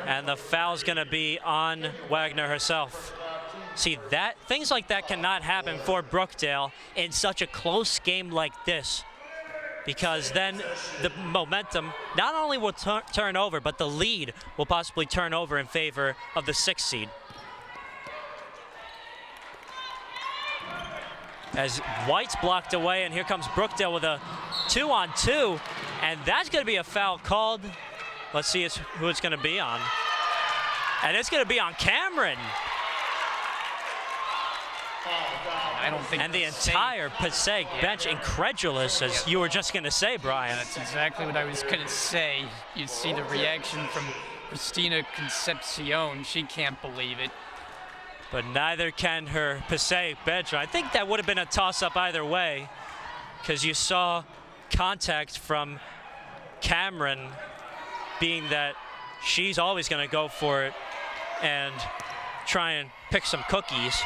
and the foul's going to be on Wagner herself. See, things like that cannot happen for Brookdale in such a close game like this, because then the momentum not only will turn over, but the lead will possibly turn over in favor of the 6th seed. As White's blocked away, and here comes Brookdale with a 2-on-2, and that's going to be a foul called. Let's see who it's going to be on. And it's going to be on Cameron. I don't think. And the entire Passaic bench incredulous, as you were just going to say, Brian. That's exactly what I was going to say. You see the reaction from Christina Concepcion. She can't believe it. But neither can her Passaic bench. I think that would have been a toss-up either way, because you saw contact from Cameron, being that she's always going to go for it and try and pick some cookies.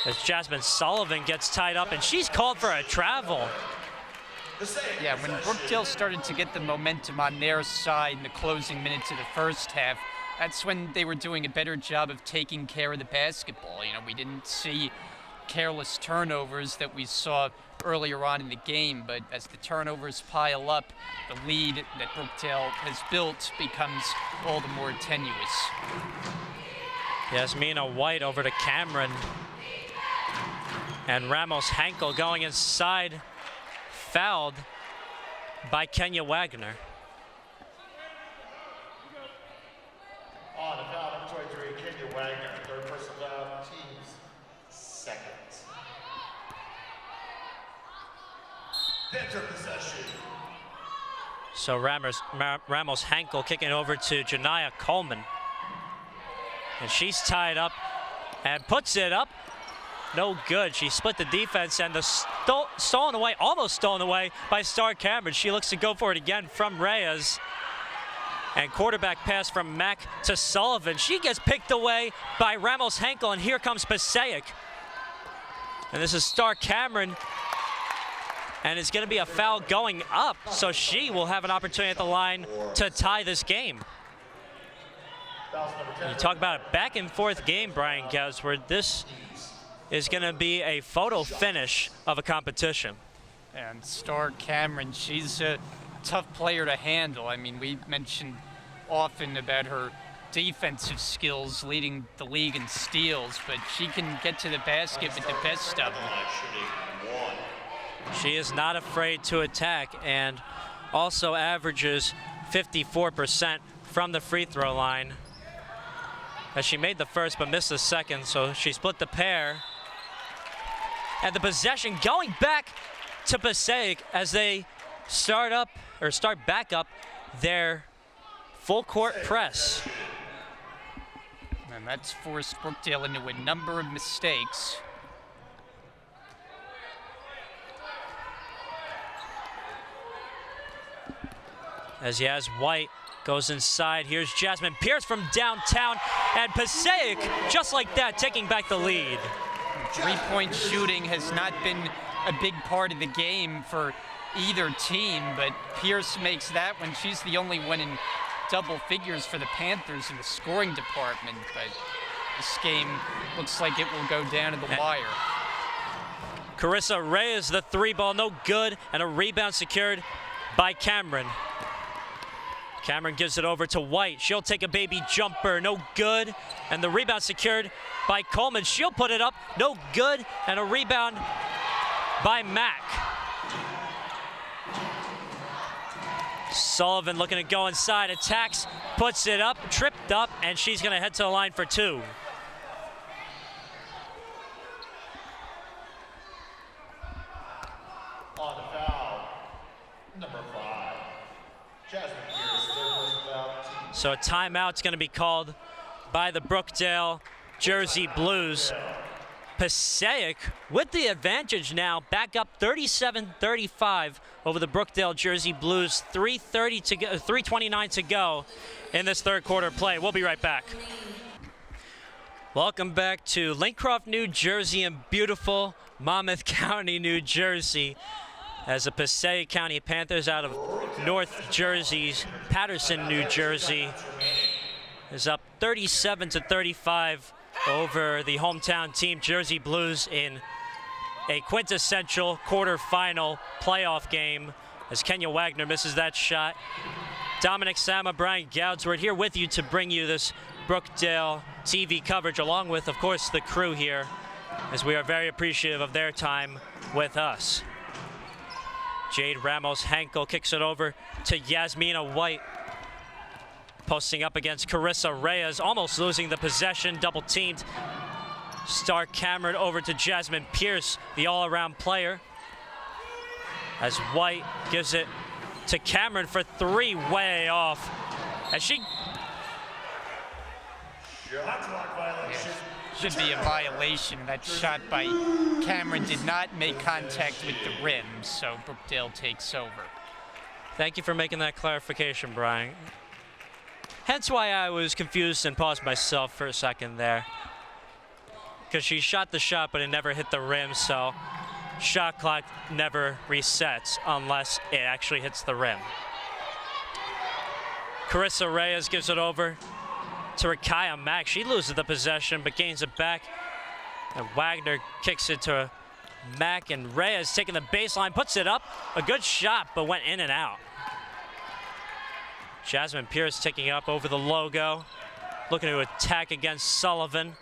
As Jasmine Sullivan gets tied up, and she's called for a travel. Yeah, when Brookdale started to get the momentum on their side in the closing minutes of the first half, that's when they were doing a better job of taking care of the basketball. You know, we didn't see careless turnovers that we saw earlier on in the game, but as the turnovers pile up, the lead that Brookdale has built becomes all the more tenuous. Yasmina White over to Cameron. And Ramos Henkel going inside, fouled by Kenya Wagner. On the foul, number 23, Kenya Wagner. Third personal foul, team's second. Panther possession. So Ramos Henkel kicking over to Janiyah Coleman. And she's tied up and puts it up. No good. She split the defense, and the stolen away, almost stolen away by Star Cameron. She looks to go for it again from Reyes. And quarterback pass from Mack to Sullivan. She gets picked away by Ramos Henkel, and here comes Passaic. And this is Star Cameron. And it's going to be a foul going up, so she will have an opportunity at the line to tie this game. You talk about a back and forth game, Brian Gausward. This is going to be a photo finish of a competition. And star Cameron, she's a tough player to handle. I mean, we mentioned often about her defensive skills leading the league in steals, but she can get to the basket with the best of them. She is not afraid to attack and also averages 54% from the free throw line. As she made the first but missed the second, so she split the pair. And the possession going back to Passaic as they start back up their full court press. And that's forced Brookdale into a number of mistakes. As Yaz White goes inside, here's Jasmine Pierce from downtown, and Passaic, just like that, taking back the lead. Three-point shooting has not been a big part of the game for either team, but Pierce makes that when she's the only one in double figures for the Panthers in the scoring department, but this game looks like it will go down to the wire. Carissa Reyes, the three ball, no good, and a rebound secured by Cameron. Cameron gives it over to White. She'll take a baby jumper, no good, and the rebound secured by Coleman. She'll put it up, no good, and a rebound by Mack. Sullivan looking to go inside, attacks, puts it up, tripped up, and she's going to head to the line for two. On the foul, number 5, Jasmine Pierce, third personal foul. So a timeout's going to be called by the Brookdale Jersey Blues. Passaic with the advantage now, back up 37-35 over the Brookdale Jersey Blues. 3:29 to go in this third quarter play. We'll be right back. Welcome back to Lincroft, New Jersey, and beautiful Monmouth County, New Jersey, as the Passaic County Panthers out of North Jersey's Patterson, New Jersey, is up 37-35 over the hometown team, Jersey Blues, in a quintessential quarterfinal playoff game as Kenya Wagner misses that shot. Dominic Sama, Brian Gausward here with you to bring you this Brookdale TV coverage, along with, of course, the crew here, as we are very appreciative of their time with us. Jade Ramos-Henkel kicks it over to Yasmina White, posting up against Carissa Reyes, almost losing the possession, double teamed. Star Cameron over to Jasmine Pierce, the all-around player, as White gives it to Cameron for three, way off. As she... Should be a violation. That shot by Cameron did not make contact with the rim, so Brookdale takes over. Thank you for making that clarification, Brian. Hence why I was confused and paused myself for a second there. Because she shot the shot, but it never hit the rim, so shot clock never resets unless it actually hits the rim. Carissa Reyes gives it over to Rakaya Mack. She loses the possession, but gains it back. And Wagner kicks it to Mack, and Reyes taking the baseline, puts it up. A good shot, but went in and out. Jasmine Pierce taking it up over the logo, looking to attack against Sullivan.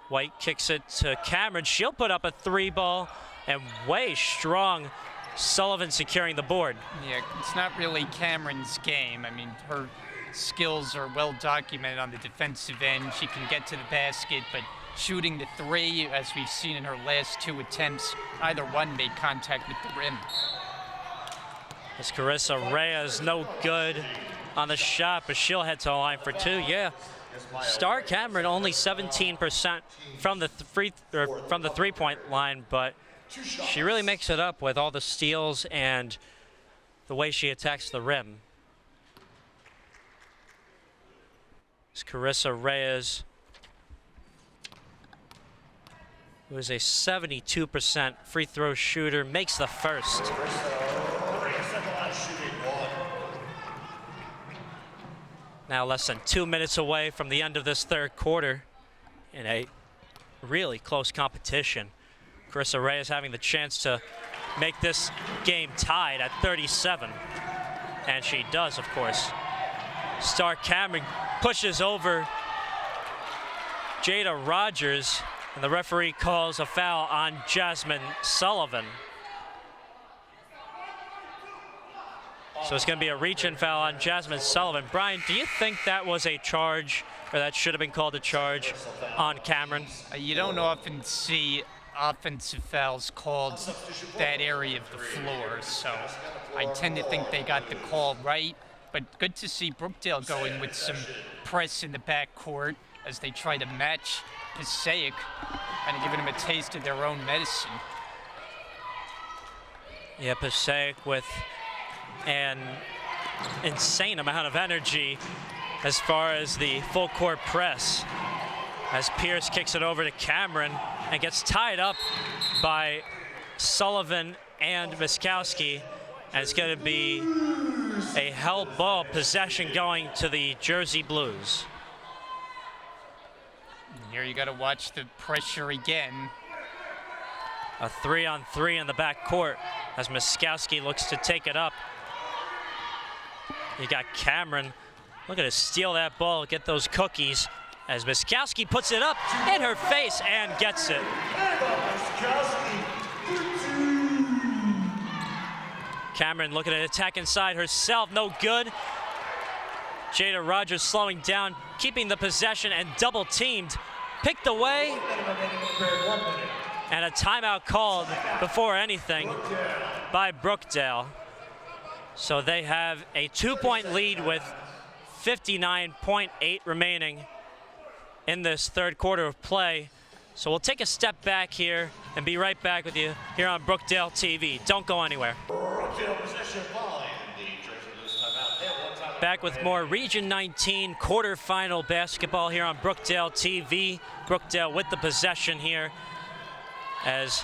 White kicks it to Cameron. She'll put up a three ball, and way strong. Sullivan securing the board. Yeah, it's not really Cameron's game. I mean, her skills are well documented on the defensive end. She can get to the basket, but shooting the three, as we've seen in her last two attempts, either one made contact with the rim. As Carissa Reyes, no good on the shot, but she'll head to the line for two. Yeah, Star Cameron only 17% from the three-point line, but she really makes it up with all the steals and the way she attacks the rim. It's Carissa Reyes, who is a 72% free throw shooter, makes the first. Now less than 2 minutes away from the end of this third quarter in a really close competition. Carissa Reyes having the chance to make this game tied at 37. And she does, of course. Star Cameron pushes over Jada Rogers, and the referee calls a foul on Jasmine Sullivan. So it's going to be a reach-in foul on Jasmine Sullivan. Brian, do you think that was a charge, or that should have been called a charge on Cameron? You don't often see offensive fouls called that area of the floor, so I tend to think they got the call right. But good to see Brookdale going with some press in the backcourt as they try to match Passaic, kind of giving them a taste of their own medicine. Yeah, Passaic with an insane amount of energy as far as the full court press, as Pierce kicks it over to Cameron and gets tied up by Sullivan and Miskowski, and it's going to be a held ball possession going to the Jersey Blues. And here you got to watch the pressure again. A 3-on-3 in the backcourt as Miskowski looks to take it up. You got Cameron looking to steal that ball, get those cookies, as Miskowski puts it up in her face and gets it. Cameron looking to attack inside herself, no good. Jada Rogers slowing down, keeping the possession and double teamed, picked away, and a timeout called before anything by Brookdale. So they have a 2-point lead with 59.8 remaining in this third quarter of play. So we'll take a step back here and be right back with you here on Brookdale TV. Don't go anywhere. Back with more Region 19 quarterfinal basketball here on Brookdale TV. Brookdale with the possession here as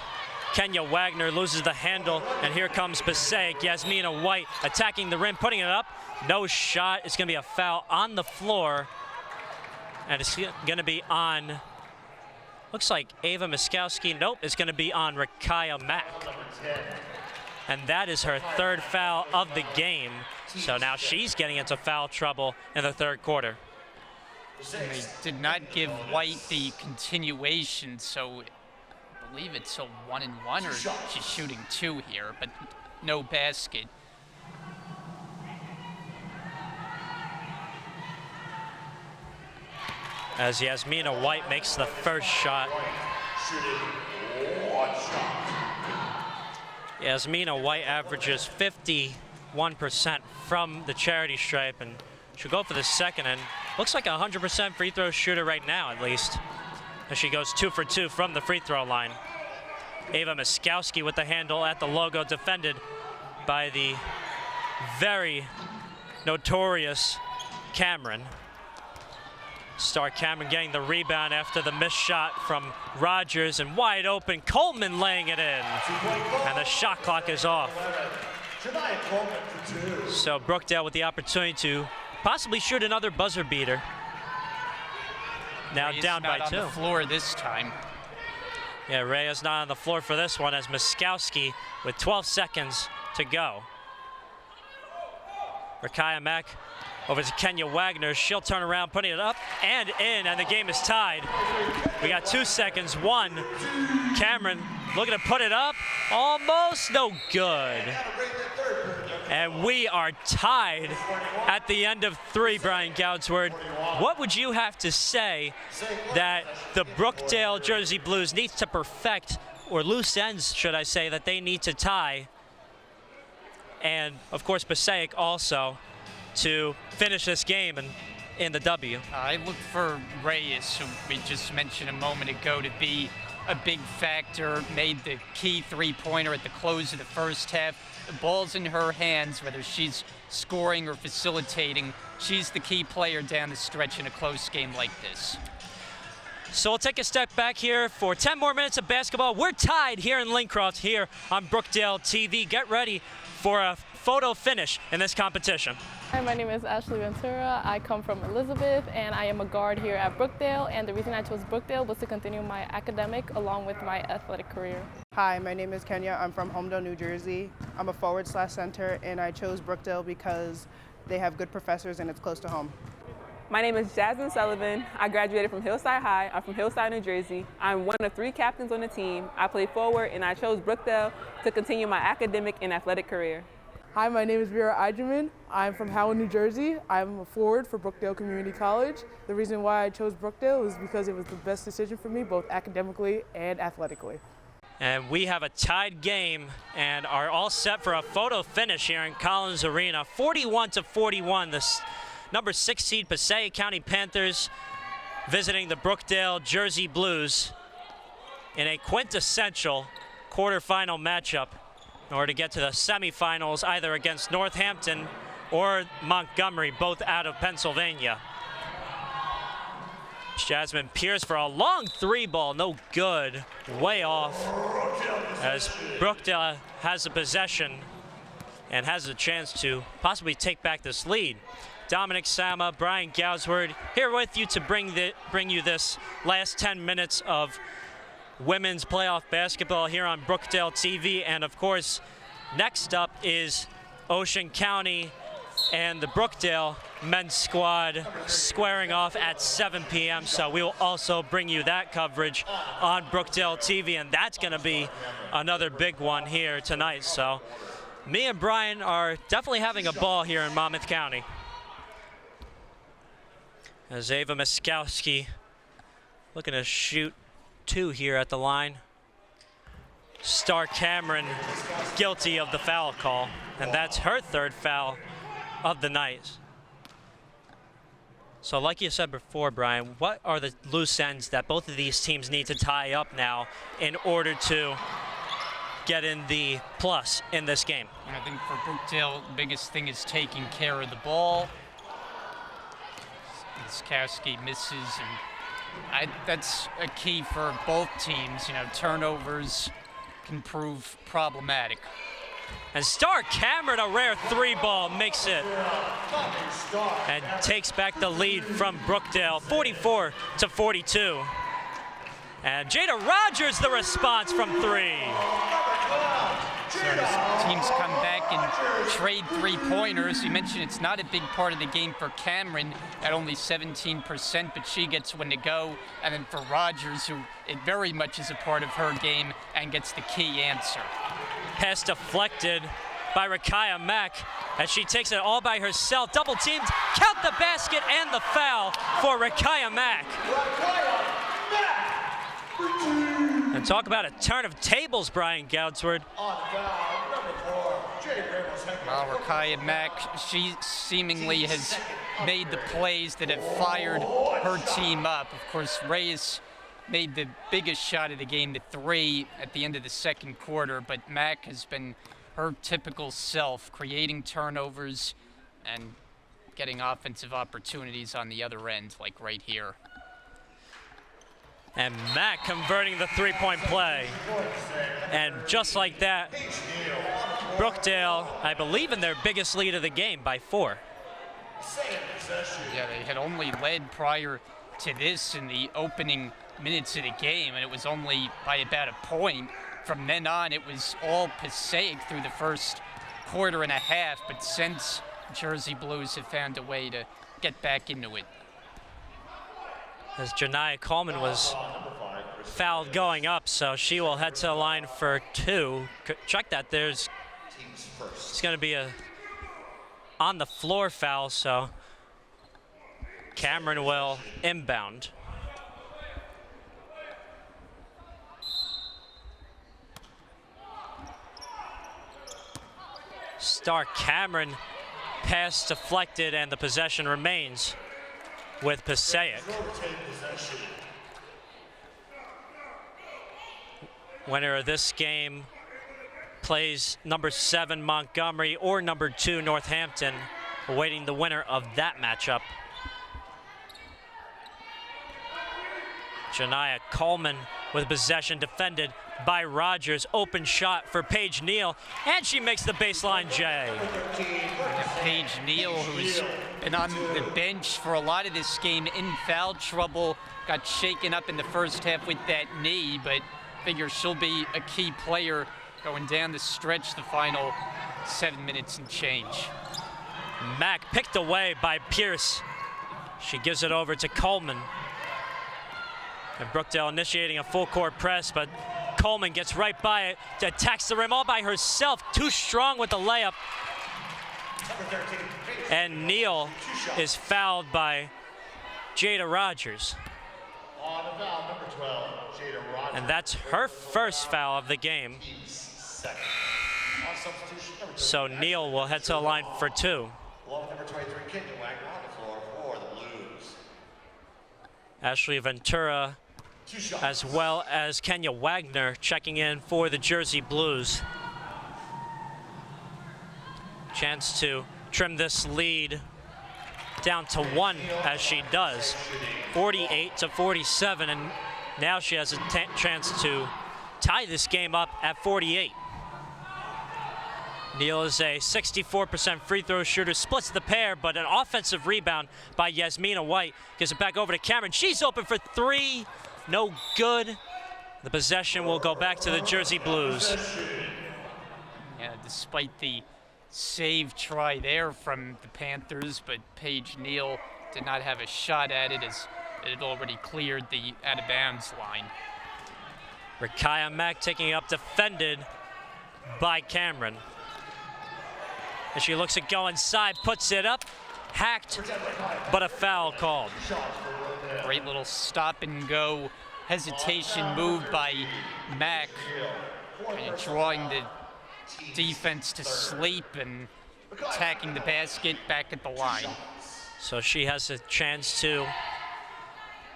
Kenya Wagner loses the handle, and here comes Passaic. Yasmina White attacking the rim, putting it up. No shot. It's going to be a foul on the floor, and it's going to be on, looks like Ava Miskowski. Nope, it's going to be on Rakaya Mack. And that is her third foul of the game. So now she's getting into foul trouble in the third quarter. And they did not give White the continuation, so I believe it's a 1-and-1, or she's shooting 2 here, but no basket. As Yasmina White makes the first shot. Yasmina White averages 51% from the charity stripe, and she'll go for the second, and looks like a 100% free throw shooter right now, at least, as she goes 2 for 2 from the free throw line. Ava Miskowski with the handle at the logo, defended by the very notorious Cameron. Star Cameron getting the rebound after the missed shot from Rogers, and wide open, Coleman laying it in. And the shot clock is off. So Brookdale with the opportunity to possibly shoot another buzzer beater. Now Reyes down by 2. Not on the floor this time. Yeah, Reyes not on the floor for this one, as Miskowski with 12 seconds to go. Rakaya Mack over to Kenya Wagner. She'll turn around, putting it up and in, and the game is tied. We got 2 seconds. 1, Cameron looking to put it up. Almost no good. And we are tied at the end of 3, Brian Goudsword. What would you have to say that the Brookdale Jersey Blues needs to perfect, or loose ends, should I say, that they need to tie? And, of course, Passaic also, to finish this game and in the W. I look for Reyes, who we just mentioned a moment ago, to be a big factor, made the key three-pointer at the close of the first half. The ball's in her hands, whether she's scoring or facilitating. She's the key player down the stretch in a close game like this. So we'll take a step back here for 10 more minutes of basketball. We're tied here in Lincroft, here on Brookdale TV. Get ready for a photo finish in this competition. Hi, my name is Ashley Ventura. I come from Elizabeth, and I am a guard here at Brookdale. And the reason I chose Brookdale was to continue my academic along with my athletic career. Hi, my name is Kenya. I'm from Homedale, New Jersey. I'm a forward/center, and I chose Brookdale because they have good professors and it's close to home. My name is Jasmine Sullivan. I graduated from Hillside High. I'm from Hillside, New Jersey. I'm one of 3 captains on the team. I play forward, and I chose Brookdale to continue my academic and athletic career. Hi, my name is Vera Eigerman. I'm from Howell, New Jersey. I'm a forward for Brookdale Community College. The reason why I chose Brookdale is because it was the best decision for me, both academically and athletically. And we have a tied game and are all set for a photo finish here in Collins Arena. 41-41, this number 6 seed Passaic County Panthers visiting the Brookdale Jersey Blues in a quintessential quarterfinal matchup in order to get to the semifinals, either against Northampton or Montgomery, both out of Pennsylvania. Jasmine Pierce for a long 3-ball, no good, way off, as Brookdale has the possession and has a chance to possibly take back this lead. Dominic Sama, Brian Gausward here with you to bring you this last 10 minutes of women's playoff basketball here on Brookdale TV. And of course, next up is Ocean County and the Brookdale men's squad squaring off at 7 p.m. So we will also bring you that coverage on Brookdale TV, and that's going to be another big one here tonight. So me and Brian are definitely having a ball here in Monmouth County. As Ava Miskowski looking to shoot 2 here at the line. Star Cameron guilty of the foul call, and that's her 3rd foul of the night. So like you said before, Brian, what are the loose ends that both of these teams need to tie up now in order to get in the plus in this game? And I think for Brookdale, the biggest thing is taking care of the ball. Miskowski misses, and that's a key for both teams. You know, turnovers can prove problematic. And Star Cameron, a rare 3-ball, makes it and takes back the lead from Brookdale, 44-42. And Jada Rogers, the response from 3. So as teams come back and trade 3-pointers, you mentioned it's not a big part of the game for Cameron at only 17%, but she gets one to go. And then for Rogers, who it very much is a part of her game and gets the key answer. Pass deflected by Rakaya Mack as she takes it all by herself. Double teamed, count the basket and the foul for Rakaya Mack. And talk about a turn of tables, Brian Goudsward. Well, Rakaya Mack, she seemingly has made the plays that have fired her team up. Of course, Reyes made the biggest shot of the game, the 3 at the end of the 2nd quarter, but Mack has been her typical self, creating turnovers and getting offensive opportunities on the other end, like right here. And Mack converting the 3-point play. And just like that, Brookdale, I believe, in their biggest lead of the game by 4. Yeah, they had only led prior to this in the opening minutes of the game, and it was only by about a point. From then on, it was all Passaic through the first quarter and a half, but since Jersey Blues have found a way to get back into it. As Janiyah Coleman was fouled going up, so she will head to the line for 2. Check that, it's going to be a on the floor foul, so Cameron will inbound. Star Cameron pass deflected, and the possession remains with Passaic. Winner of this game plays number 7 Montgomery or number 2 Northampton, awaiting the winner of that matchup. Janiyah Coleman with possession defended by Rogers. Open shot for Paige Neal, and she makes the baseline J. And Paige Neal, who's been on the bench for a lot of this game, in foul trouble, got shaken up in the first half with that knee, but figure she'll be a key player going down the stretch the final 7 minutes and change. Mack picked away by Pierce. She gives it over to Coleman. And Brookdale initiating a full court press, but Coleman gets right by it, attacks the rim all by herself, too strong with the layup. And Neal is fouled by Jada Rogers. On the foul, number 12, Jada Rogers. And that's her first foul of the game. Second. On substitution, number 2. So Neal will head to the line for 2. Along with number 23, Kenya Wagner on the floor for the Blues. Ashley Ventura, 2 shots. as well as Kenya Wagner, checking in for the Jersey Blues. Chance to trim this lead down to 1, as she does, 48-47, and now she has a chance to tie this game up at 48. Neal is a 64% free throw shooter, splits the pair, but an offensive rebound by Yasmina White gives it back over to Cameron. She's open for 3, no good. The possession will go back to the Jersey Blues. Yeah, despite the save try there from the Panthers, but Paige Neal did not have a shot at it as it had already cleared the out-of-bounds line. Rakaya Mack taking it up, defended by Cameron. And she looks at go inside, puts it up, hacked, but a foul called. Great little stop and go hesitation move by Mack, kind of drawing the defense to sleep and attacking the basket back at the line. So she has a chance to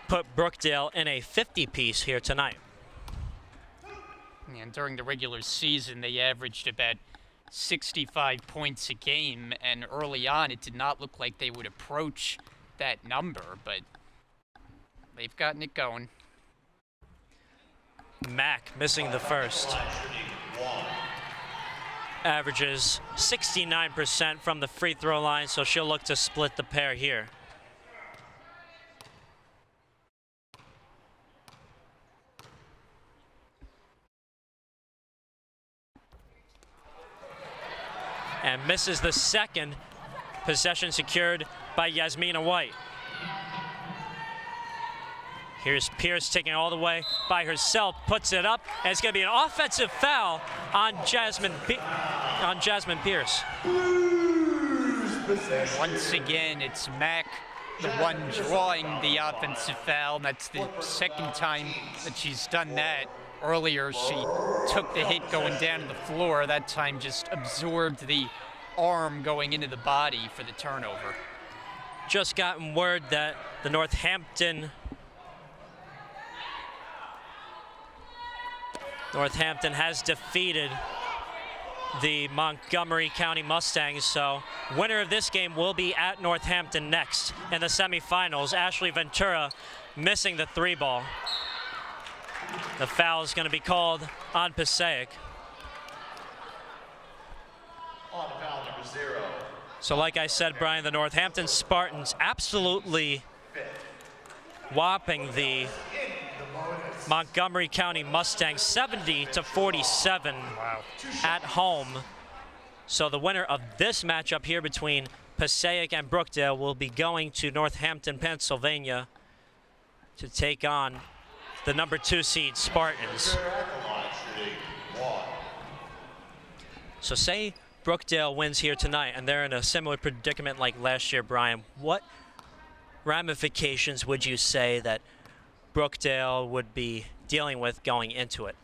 put Brookdale in a 50-piece here tonight. And during the regular season, they averaged about 65 points a game, and early on, it did not look like they would approach that number, but they've gotten it going. Mack missing the first. Averages 69% from the free throw line, so she'll look to split the pair here. And misses the second. Possession secured by Yasmina White. Here's Pierce taking it all the way by herself, puts it up, and it's going to be an offensive foul on Jasmine Pierce. Once again, it's Mack, the one drawing the offensive foul, and that's the second time that she's done that. Earlier, she took the hit going down to the floor. That time just absorbed the arm going into the body for the turnover. Just gotten word that the Northampton has defeated the Montgomery County Mustangs, so winner of this game will be at Northampton next in the semifinals. Ashley Ventura missing the 3-ball. The foul is going to be called on Passaic. On the foul, number 0. So like I said, Brian, the Northampton Spartans absolutely whopping the Montgomery County Mustangs 70-47 at home. So the winner of this matchup here between Passaic and Brookdale will be going to Northampton, Pennsylvania to take on the number 2 seed Spartans. So say Brookdale wins here tonight and they're in a similar predicament like last year, Brian. What ramifications would you say that Brookdale would be dealing with going into it?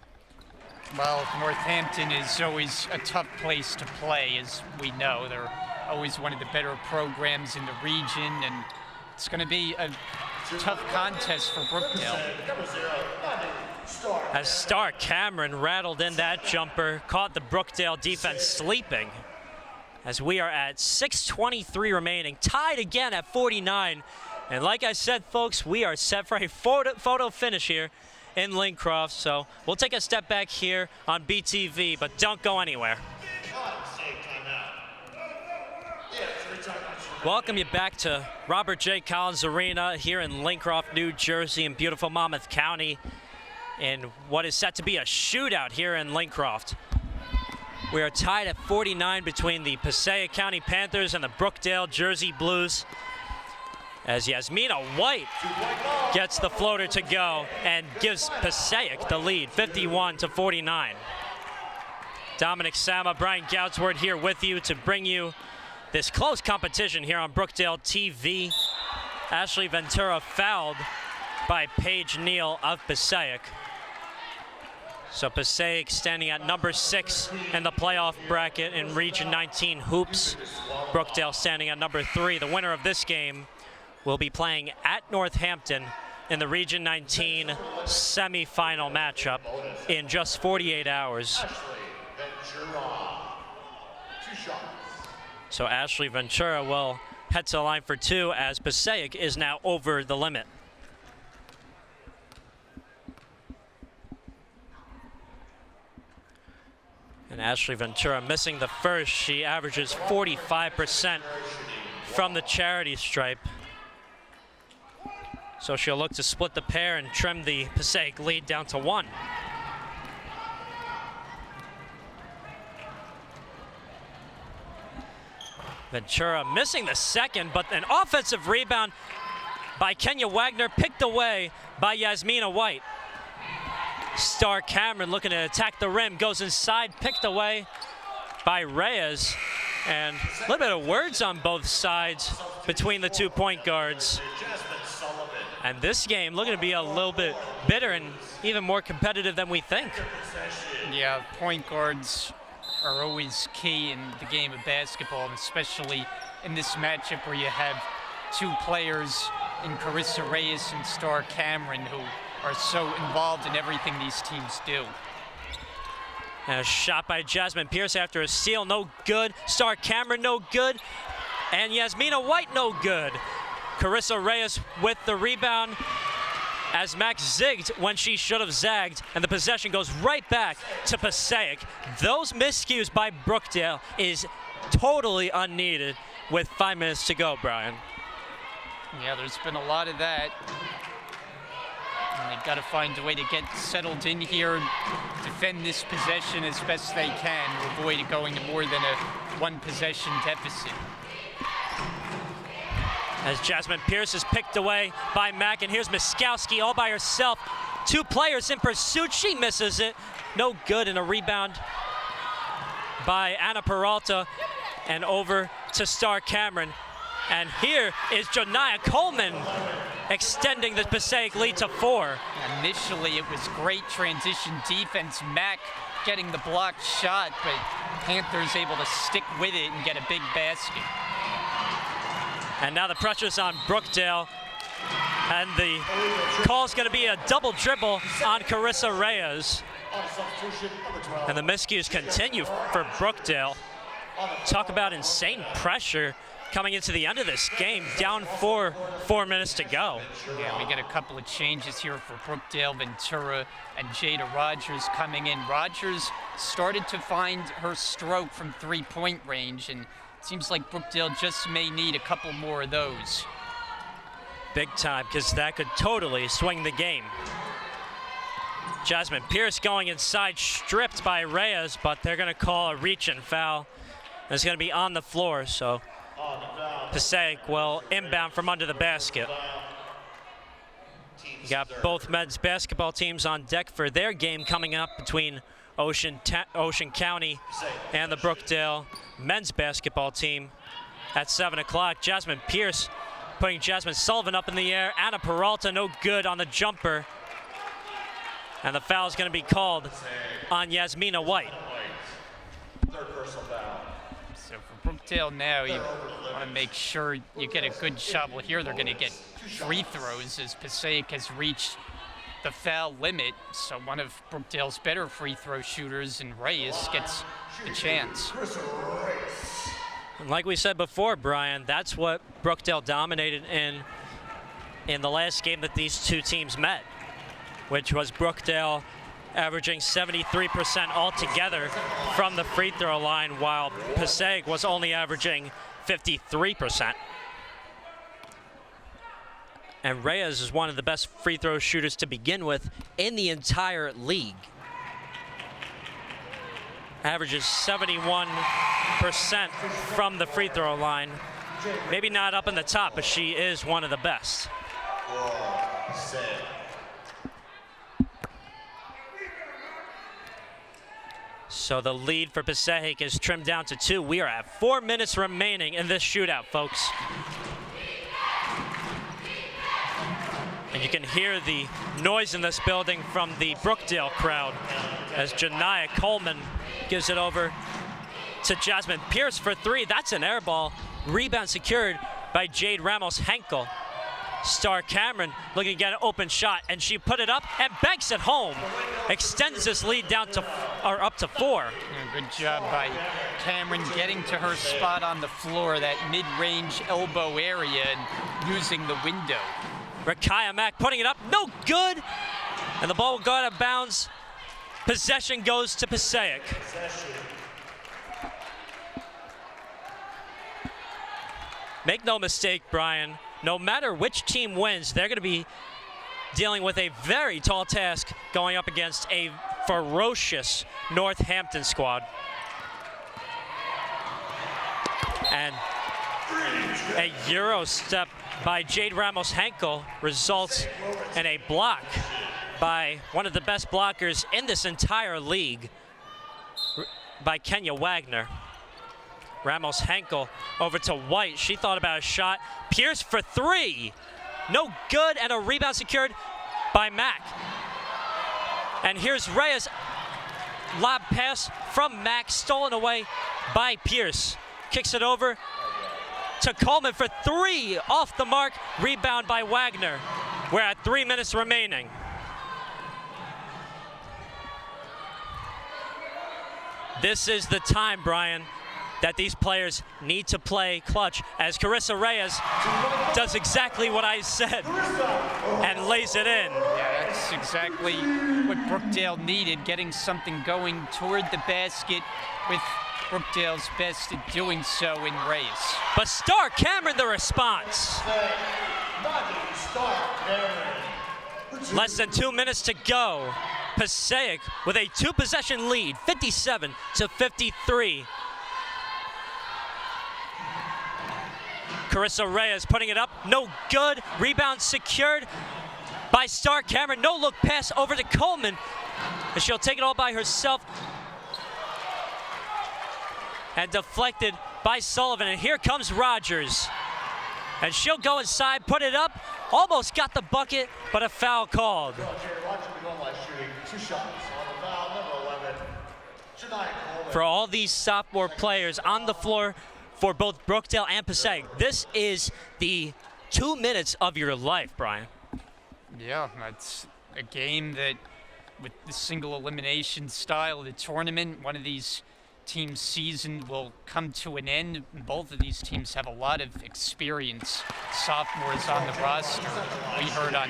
Well, Northampton is always a tough place to play, as we know. They're always one of the better programs in the region, and it's going to be a tough contest for Brookdale. As Star Cameron rattled in that jumper, caught the Brookdale defense sleeping. As we are at 6:23 remaining, tied again at 49. And like I said, folks, we are set for a photo finish here in Lincroft. So we'll take a step back here on BTV, but don't go anywhere. Welcome you back to Robert J. Collins Arena here in Lincroft, New Jersey, in beautiful Monmouth County, in what is set to be a shootout here in Lincroft. We are tied at 49 between the Passaic County Panthers and the Brookdale Jersey Blues, as Yasmina White gets the floater to go and gives Passaic the lead, 51-49. Dominic Sama, Brian Goudsworth here with you to bring you this close competition here on Brookdale TV. Ashley Ventura fouled by Paige Neal of Passaic. So Passaic standing at number 6 in the playoff bracket in Region 19 hoops. Brookdale standing at number 3. The winner of this game will be playing at Northampton in the Region 19 semifinal matchup in just 48 hours. So Ashley Ventura will head to the line for 2 as Passaic is now over the limit. And Ashley Ventura missing the first. She averages 45% from the charity stripe. So she'll look to split the pair and trim the Passaic lead down to 1. Ventura missing the second, but an offensive rebound by Kenya Wagner, picked away by Yasmina White. Star Cameron looking to attack the rim, goes inside, picked away by Reyes. And a little bit of words on both sides between the 2 point guards. And this game looking to be a little bit bitter and even more competitive than we think. Yeah, point guards are always key in the game of basketball, and especially in this matchup where you have 2 players in Carissa Reyes and Star Cameron who are so involved in everything these teams do. And a shot by Jasmine Pierce after a steal, no good. Star Cameron, no good. And Yasmina White, no good. Carissa Reyes with the rebound as Max zigged when she should have zagged, and the possession goes right back to Passaic. Those miscues by Brookdale is totally unneeded with 5 minutes to go, Brian. Yeah, there's been a lot of that. And they've got to find a way to get settled in here, defend this possession as best they can to avoid it going to more than a 1 possession deficit. As Jasmine Pierce is picked away by Mack, and here's Miskowski all by herself. 2 players in pursuit, she misses it. No good, and a rebound by Anna Peralta, and over to Star Cameron. And here is Janaya Coleman extending the Passaic lead to 4. Initially, it was great transition defense. Mack getting the blocked shot, but Panthers able to stick with it and get a big basket. And now the pressure's on Brookdale. And the call's going to be a double dribble on Carissa Reyes. And the miscues continue for Brookdale. Talk about insane pressure coming into the end of this game, down 4 minutes to go. Yeah, we get a couple of changes here for Brookdale. Ventura and Jada Rogers coming in. Rogers started to find her stroke from 3-point range, and it seems like Brookdale just may need a couple more of those. Big time, because that could totally swing the game. Jasmine Pierce going inside, stripped by Reyes, but they're going to call a reach and foul. It's going to be on the floor, so Passaic will inbound from under the basket. You got both men's basketball teams on deck for their game coming up between Ocean County and the Brookdale men's basketball team at 7 o'clock. Jasmine Pierce putting Jasmine Sullivan up in the air. Anna Peralta no good on the jumper. And the foul is going to be called on Yasmina White. Third personal foul. So for Brookdale now, you want to make sure you get a good shot. Well, here they're going to get free throws as Passaic has reached the foul limit. So one of Brookdale's better free throw shooters, and Reyes gets the chance. And like we said before, Brian, that's what Brookdale dominated in the last game that these two teams met. which was Brookdale averaging 73% altogether from the free throw line, while Passaic was only averaging 53%. And Reyes is one of the best free throw shooters to begin with in the entire league. Averages 71% from the free throw line. Maybe not up in the top, but she is one of the best. So the lead for Passaic is trimmed down to 2. We are at 4 minutes remaining in this shootout, folks. And you can hear the noise in this building from the Brookdale crowd as Janiyah Coleman gives it over to Jasmine Pierce for 3. That's an air ball. Rebound secured by Jade Ramos-Henkel. Star Cameron looking to get an open shot, and she put it up and banks it home. Extends this lead down to, or up to 4. Yeah, good job by Cameron getting to her spot on the floor, that mid-range elbow area, and using the window. Rakaya Mack putting it up, no good. And the ball will go out of bounds. Possession goes to Passaic. Make no mistake, Brian, no matter which team wins, they're going to be dealing with a very tall task going up against a ferocious Northampton squad. And a Euro step by Jade Ramos-Henkel results in a block by one of the best blockers in this entire league, by Kenya Wagner. Ramos-Henkel over to White. She thought about a shot. Pierce for 3. No good, and a rebound secured by Mack. And here's Reyes. Lob pass from Mack, stolen away by Pierce. Kicks it over to Coleman for 3. Off the mark. Rebound by Wagner. We're at 3 minutes remaining. This is the time, Brian, that these players need to play clutch, as Carissa Reyes does exactly what I said and lays it in. Yeah, that's exactly what Brookdale needed, getting something going toward the basket, with Brookdale's best at doing so in Reyes. But Star Cameron the response. Less than 2 minutes to go. Passaic with a 2-possession lead, 57-53. Carissa Reyes putting it up, no good. Rebound secured by Star Cameron. No look pass over to Coleman, and she'll take it all by herself. And deflected by Sullivan, and here comes Rogers. And she'll go inside, put it up, almost got the bucket, but a foul called. For all these sophomore players on the floor for both Brookdale and Passaic, this is the 2 minutes of your life, Brian. Yeah, that's a game that, with the single elimination style of the tournament, one of these teams' season will come to an end. Both of these teams have a lot of experience, sophomores on the roster. We heard on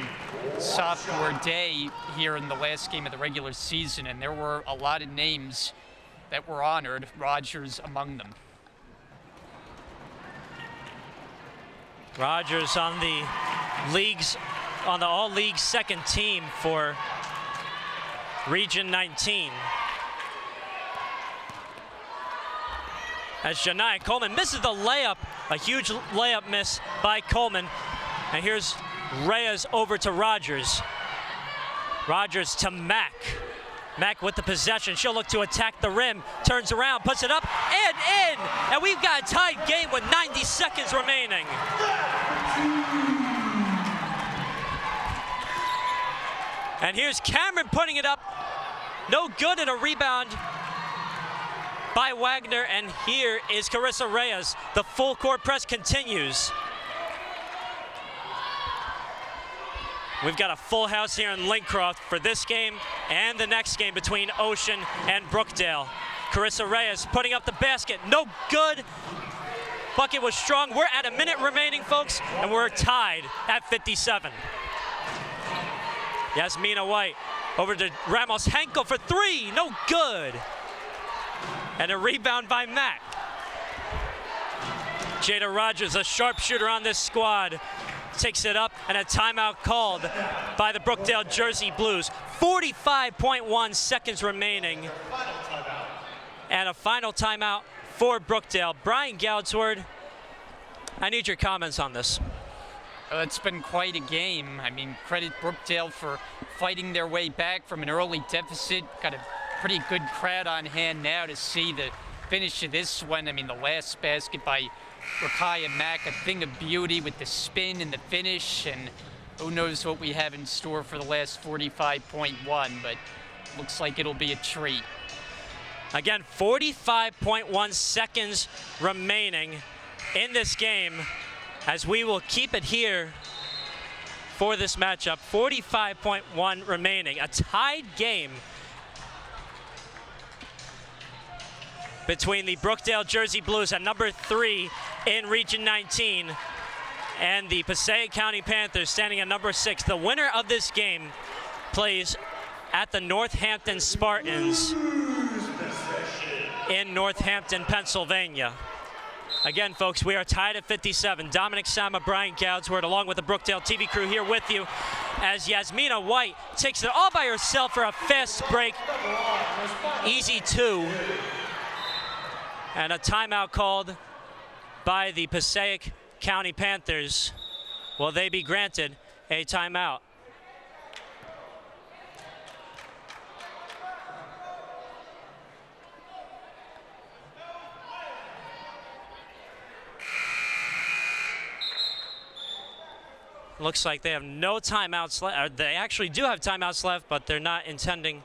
sophomore day here in the last game of the regular season, and there were a lot of names that were honored, Rogers among them. Rogers on the all-league second team for Region 19. As Janiyah Coleman misses the layup, a huge layup miss by Coleman. And here's Reyes over to Rogers. Rogers to Mack. Mack with the possession. She'll look to attack the rim. Turns around, puts it up, and in! And we've got a tied game with 90 seconds remaining. And here's Cameron putting it up. No good, and a rebound by Wagner, and here is Carissa Reyes. The full court press continues. We've got a full house here in Lincroft for this game and the next game between Ocean and Brookdale. Carissa Reyes putting up the basket, no good. Bucket was strong. We're at a minute remaining, folks, and we're tied at 57. Yasmina White over to Ramos Henkel for three, no good. And a rebound by Mack. Jada Rogers, a sharpshooter on this squad, takes it up, and a timeout called by the Brookdale Jersey Blues. 45.1 seconds remaining. And a final timeout for Brookdale. Brian Goudsward, I need your comments on this. It's been quite a game. I mean, credit Brookdale for fighting their way back from an early deficit. Got a pretty good crowd on hand now to see the finish of this one. I mean, the last basket by Rakaya Mack, a thing of beauty with the spin and the finish, and who knows what we have in store for the last 45.1, but looks like it'll be a treat. Again, 45.1 seconds remaining in this game, as we will keep it here for this matchup. 45.1 remaining, a tied game between the Brookdale Jersey Blues at number 3 in Region 19 and the Passaic County Panthers standing at number 6. The winner of this game plays at the Northampton Spartans in Northampton, Pennsylvania. Again, folks, we are tied at 57. Dominic Sama, Brian Goudsward, along with the Brookdale TV crew here with you as Yasmina White takes it all by herself for a fast break. Easy two. And a timeout called by the Passaic County Panthers. Will they be granted a timeout? Looks like they have no timeouts left. They actually do have timeouts left, but they're not intending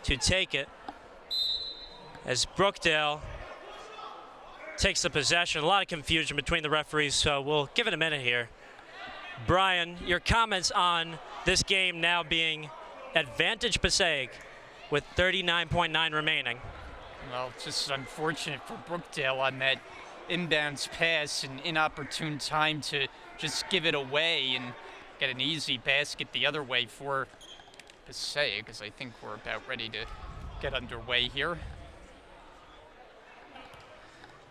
to take it, as Brookdale takes the possession. A lot of confusion between the referees, so we'll give it a minute here. Brian, your comments on this game now being advantage Passaic with 39.9 remaining. Well, it's just unfortunate for Brookdale on that inbounds pass, an inopportune time to just give it away and get an easy basket the other way for Passaic, because I think we're about ready to get underway here.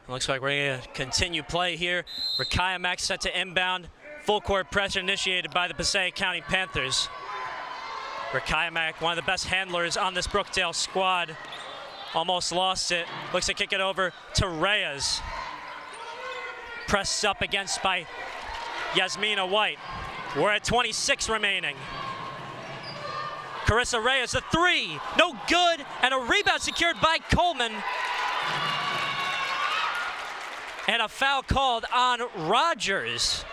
Looks like we're going to continue play here. Rakaya Mack set to inbound. Full court pressure initiated by the Passaic County Panthers. Rakaya Mack, one of the best handlers on this Brookdale squad, almost lost it. Looks to kick it over to Reyes. Pressed up against by Yasmina White. We're at 26 remaining. Carissa Reyes, a three, no good, and a rebound secured by Coleman. And a foul called on Rogers.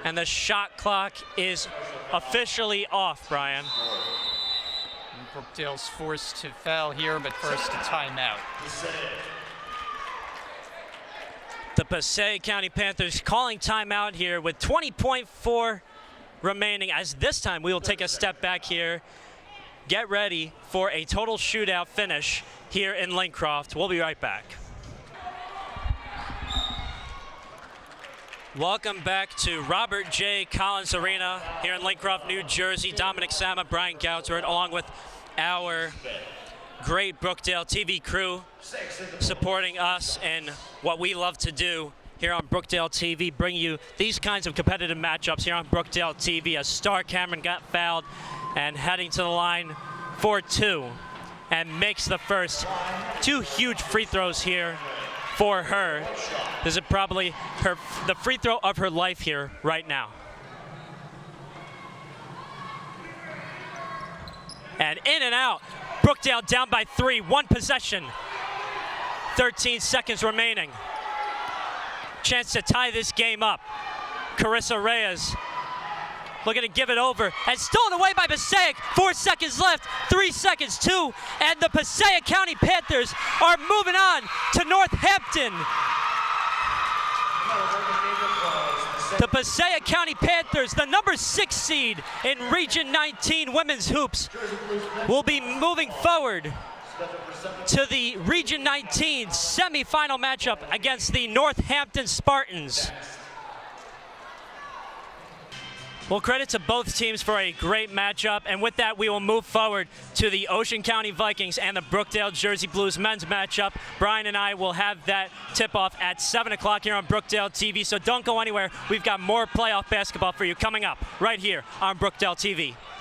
And the shot clock is officially off, Brian. And Brookdale's forced to foul here, but first a timeout. The Passaic County Panthers calling timeout here with 20.4 remaining, as this time we will take a step back here. Get ready for a total shootout finish here in Lincroft. We'll be right back. Welcome back to Robert J. Collins Arena here in Lincroft, New Jersey. Dominic Sama, Brian Goudsward, along with our great Brookdale TV crew supporting us and what we love to do here on Brookdale TV, bring you these kinds of competitive matchups here on Brookdale TV. As Star Cameron got fouled and heading to the line for two and makes the first. Two huge free throws here for her. This is probably the free throw of her life here right now. And in and out. Brookdale down by 3, one possession. 13 seconds remaining. Chance to tie this game up. Carissa Reyes looking to give it over, and stolen away by Passaic. 4 seconds left, 3 seconds, 2, and the Passaic County Panthers are moving on to Northampton. The Passaic County Panthers, the number 6 seed in Region 19 women's hoops, will be moving forward to the Region 19 semifinal matchup against the Northampton Spartans. Well, credit to both teams for a great matchup. And with that, we will move forward to the Ocean County Vikings and the Brookdale Jersey Blues men's matchup. Brian and I will have that tip-off at 7 o'clock here on Brookdale TV. So don't go anywhere. We've got more playoff basketball for you coming up right here on Brookdale TV.